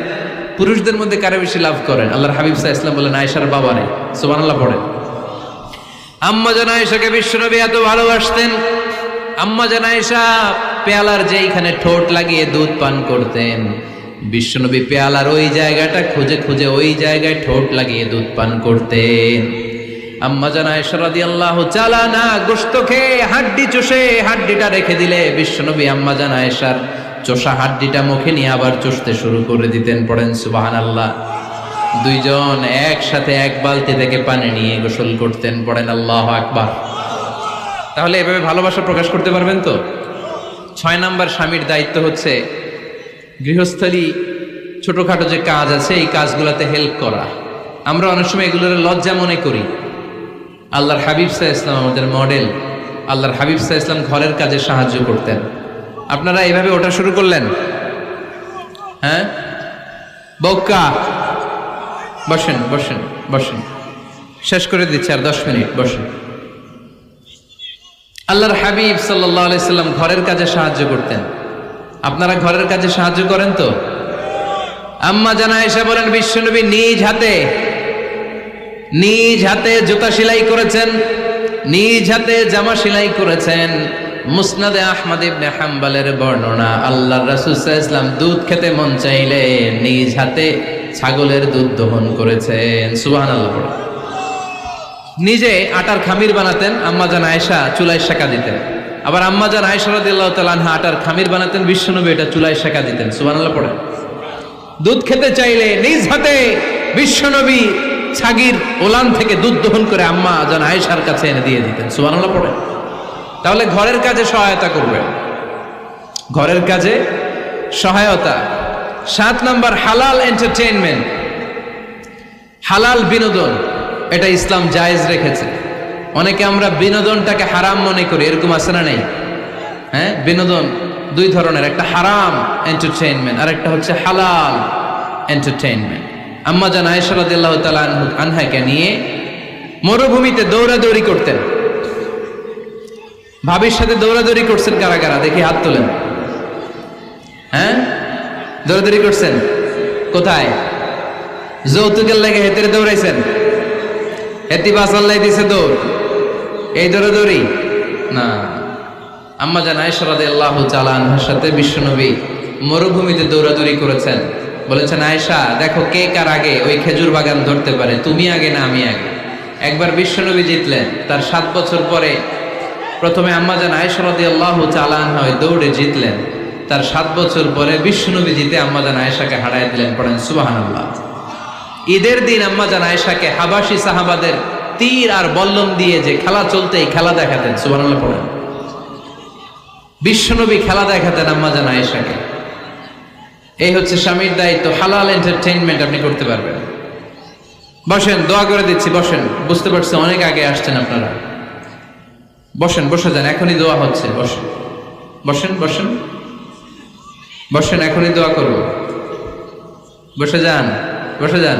পুরুষদের মধ্যে কারে বেশি লাভ করেন? আল্লাহর হাবিব সাল্লাল্লাহু আলাইহি ওয়াসাল্লাম বললেন, আয়েশার বাবারে। সুবহানাল্লাহ পড়েন। আম্মা জান আয়েশাকে বিশ্বনবী এত ভালোবাসতেন। আম্মা জান আয়েশা পেয়ালার যেইখানে ঠোঁট লাগিয়ে দুধ পান করতেন, বিশ্বনবী পেয়ালার ওই জায়গাটা খুঁজে খুঁজে ওই জায়গায় ঠোঁট লাগিয়ে দুধ পান করতেন। আম্মা জান আয়েশা রাদিয়াল্লাহু তাআলা না গোশত খেয়ে হাড্ডি চষে হাড্ডিটা রেখে দিলে বিশ্বনবী আম্মা জান আয়েশার চষা হাড্ডিটা মুখে নিয়ে আবার চষতে শুরু করে দিতেন। পড়েন সুবহানাল্লাহ। দুইজন একসাথে এক বালতি থেকে পানি নিয়ে গোসল করতেন। পড়েন আল্লাহু আকবার। তাহলে এভাবে ভালোবাসা প্রকাশ করতে পারবেন তো? 6 নাম্বার স্বামীর দায়িত্ব হচ্ছে গৃহস্থলী ছোটখাটো যে কাজ আছে এই কাজগুলোতে হেল্প করা। আমরা অনেক সময় এগুলোর লজ্জা মনে করি। আল্লাহর হাবিব সাল্লাল্লাহু আলাইহি ওয়াসাল্লাম আমাদের মডেল। আল্লাহর হাবিব সাল্লাল্লাহু আলাইহি ওয়াসাল্লাম ঘরের কাজে সাহায্য করতেন। আপনারা এইভাবে ওটা শুরু করলেন? হ্যাঁ, বউকা বসেন বসেন বসেন, শেষ করে দিচ্ছি আর 10 মিনিট, বসেন। আল্লাহর হাবিব সাল্লাল্লাহু আলাইহি সাল্লাম ঘরের কাজে সাহায্য করতেন। আপনারা ঘরের কাজে সাহায্য করেন তো? আম্মা জান আয়েশা বলেন, বিশ্বনবী নিজ হাতে জুতা সেলাই করেছেন, নিজ হাতে জামা সেলাই করেছেন। মুসনাদে আহমদ ইবনে হাম্বলের বর্ণনা, আল্লাহর রাসূল সাল্লাল্লাহু আলাইহি ওয়াসাল্লাম দুধ খেতে মন চাইলে নিজ হাতে ছাগলের দুধ দহন করেছেন। সুবহানাল্লাহ। নিজে আটার খামির বানাতেন, আম্মা জান আয়েশা চুলায় সেকা দিতেন। আবার আম্মা জান আয়েশা রাদিয়াল্লাহু তাআলা আনহা আটার খামির বানাতেন, বিশ্বনবী এটা চুলায় সেকা দিতেন। সুবহানাল্লাহ পড়েন। দুধ খেতে চাইলে নিজ হাতে বিশ্বনবী ছাগির ওলান থেকে দুধ দহন করে আম্মা জান আয়েশার কাছে এনে দিয়ে দিতেন। সুবহানাল্লাহ পড়েন। তাহলে ঘরের কাজে সহায়তা করবেন, ঘরের কাজে সহায়তা। 7 নাম্বার হালাল এন্টারটেইনমেন্ট, হালাল বিনোদন, এটা ইসলাম জায়েজ রেখেছে। অনেকে আমরা বিনোদনটাকে হারাম মনে করি, এরকম আছে না নেই? হ্যাঁ, বিনোদন 2 ধরনের, একটা হারাম এন্টারটেইনমেন্ট আর একটা হচ্ছে হালাল এন্টারটেইনমেন্ট। আম্মা জান আয়েশা রাদিয়াল্লাহু তাআলা আনহাকে নিয়ে মরুভূমিতে দৌড়াদৌড়ি করতেন। ভাবির সাথে দৌড়াদৌড়ি করছেন কারা কারা? দেখি হাত তোলেন। হ্যাঁ, দৌড়াদৌড়ি করছেন কোথায়? যৌতুকের লাগে হেতেরে দৌড়াইছেন? হেতি বাসাল্লাই দিছে দৌড়, এই দৌড়াদৌড়ি না। আম্মা জান আয়েশা রাদিয়াল্লাহু তাআলা আনহার সাথে বিশ্বনবী মরুভূমিতে দৌড়াদৌড়ি করেছেন। বলেছেন, আয়েশা দেখো কে কার আগে ওই খেজুর বাগান ধরতে পারে, তুমি আগে না আমি আগে। একবার বিশ্বনবী জিতলেন, তার 7 বছর পরে প্রথমে আম্মা জান আয়েশা রাদিয়াল্লাহু তাআলা আনহা ওই দৌড়ে জিতলেন। তার 7 বছর পরে বিশ্বনবী জিতে আম্মা জান আয়েশাকে হারায় দিলেন। পড়েন সুবহানাল্লাহ। ঈদের দিন আম্মা জান আয়েশাকে হাবাসী সাহাবাদের তীর আর বল্লম দিয়ে যে খেলা চলতে এই খেলা দেখাতেন। সুবহানাল্লাহ পড়েন। বিশ্বনবী খেলা দেখাতেন আম্মা জান আয়েশাকে। এই হচ্ছে স্বামীর দায়িত্ব। হালাল এন্টারটেইনমেন্ট আপনি করতে পারবেন। বসেন, দোয়া করে দিচ্ছি, বসেন। বুঝতে পারছি অনেক আগে আসছেন আপনারা। বসেন, বসে যান, এখনই দোয়া হচ্ছে। বসেন বসেন বসেন বসেন, এখনই দোয়া করব। বসে যান, বসে যান।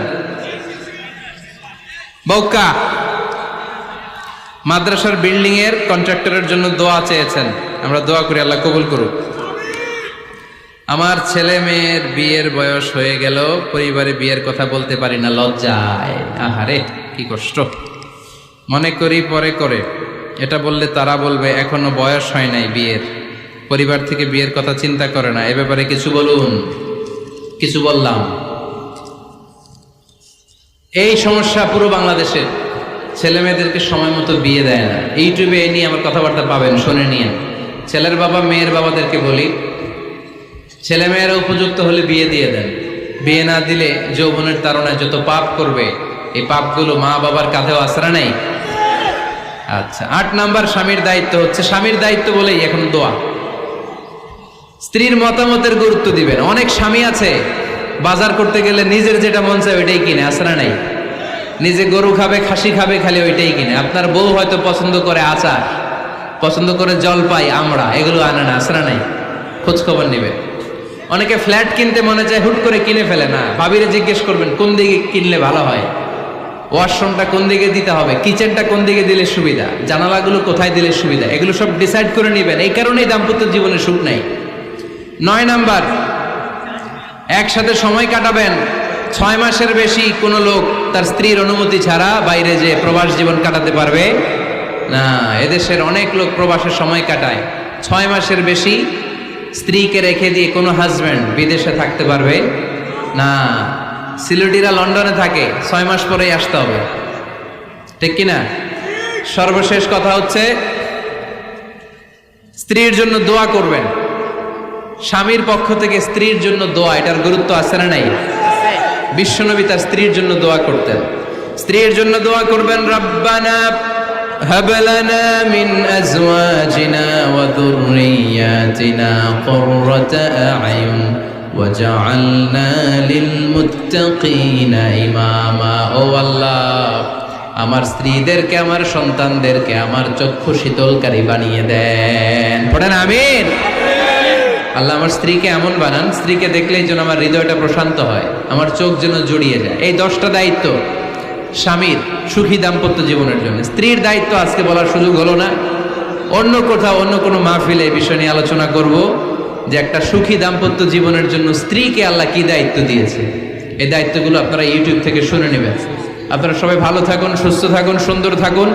বউকা মাদ্রাসার বিল্ডিং এর কন্ট্রাক্টরের জন্য দোয়া চেয়েছেন, আমরা দোয়া করি আল্লাহ কবুল করুক। আমার ছেলে মেয়ের বিয়ের বয়স হয়ে গেল, পরিবারে বিয়ের কথা বলতে পারি না, লজ্জায়। আহারে কি কষ্ট। মনে করি পরে করে, এটা বললে তারা বলবে এখনো বয়স হয় নাই বিয়ের, পরিবার থেকে বিয়ের কথা চিন্তা করে না। এ ব্যাপারে কিছু বলুন। কিছু বললাম। এই সমস্যা পুরো বাংলাদেশের। ছেলে মেয়েদেরকে সময় মতো বিয়ে দেয় না। ইউটিউবে এই নিয়ে আমার কথাবার্তা পাবেন, শুনে নিয়ে। ছেলের বাবা মেয়ের বাবাদেরকে বলি, ছেলে মেয়েরা উপযুক্ত হলে বিয়ে দিয়ে দেন। বিয়ে না দিলে যৌবনের তাড়নায় যত পাপ করবে, এই পাপগুলো মা বাবার কাঁধেও আছড়া নেই। আচ্ছা, 8 নাম্বার স্বামীর দায়িত্ব হচ্ছে, স্বামীর দায়িত্ব বলেই এখন দোয়া। স্ত্রীর মতামতের গুরুত্ব দিবেন। অনেক স্বামী আছে বাজার করতে গেলে নিজের যেটা মন চায় ওইটাই কিনে, আসরা নাই? নিজে গরু খাবে, খাসি খাবে, খালি ওইটাই কিনে। আপনার বউ হয়তো পছন্দ করে আচার, পছন্দ করে জলপাই, আমরা এগুলো আনে না, আসরা নাই? খোঁজ খবর নেবে। অনেকে ফ্ল্যাট কিনতে মনে চায়, হুট করে কিনে ফেলে না। ভাবিরে জিজ্ঞেস করবেন কোন দিকে কিনলে ভালো হয়, ওয়াশরুমটা কোন দিকে দিতে হবে, কিচেনটা কোন দিকে দিলে সুবিধা, জানালাগুলো কোথায় দিলে সুবিধা, এগুলো সব ডিসাইড করে নেবেন। এই কারণেই দাম্পত্য জীবনে সুখ নাই। 9 নাম্বার, একসাথে সময় কাটাবেন। 6 মাসের বেশি কোনো লোক তার স্ত্রীর অনুমতি ছাড়া বাইরে যে প্রবাস জীবন কাটাতে পারবে না। এদেশের অনেক লোক প্রবাসের সময় কাটায়। 6 মাসের বেশি স্ত্রীকে রেখে দিয়ে কোনো হাজব্যান্ড বিদেশে থাকতে পারবে না। সিলেটিরা লন্ডনে থাকে, 6 মাস পরেই আসতে হবে, ঠিক কিনা? সর্বশেষ কথা হচ্ছে, স্ত্রীর জন্য দোয়া করবেন। স্বামীর পক্ষ থেকে স্ত্রীর জন্য দোয়া, এটার গুরুত্ব আছে না নাই? বিশ্বনবী তার স্ত্রীর জন্য দোয়া করতেন। স্ত্রীর জন্য দোয়া করবেন, রব্বানা হাব লানা মিন আজওয়াজিনা ওয়া যুররিয়াতিনা কুররাতা আ'য়ুন ওয়াজআলনা লিল মুত্তাকিনা ইমামা। ও আল্লাহ, আমার স্ত্রীদেরকে, আমার সন্তানদেরকে আমার চক্ষু শীতলকারী বানিয়ে দেন। পড়েন আমিন। আল্লাহ আমার স্ত্রীকে এমন বানান, স্ত্রীকে দেখলেই যেন আমার হৃদয়টা প্রশান্ত হয়, আমার চোখ যেন জড়িয়ে যায়। এই 10টা দায়িত্ব স্বামীর সুখী দাম্পত্য জীবনের জন্য। স্ত্রীর দায়িত্ব আজকে বলার সুযোগ হলো না, অন্য কোথাও অন্য কোনো মাহফিলে এই বিষয় নিয়ে আলোচনা করব, যে একটা সুখী দাম্পত্য জীবনের জন্য স্ত্রীকে আল্লাহ কি দায়িত্ব দিয়েছে। এই দায়িত্বগুলো আপনারা ইউটিউব থেকে শুনে নেবেন। আপনারা সবাই ভালো থাকুন, সুস্থ থাকুন, সুন্দর থাকুন।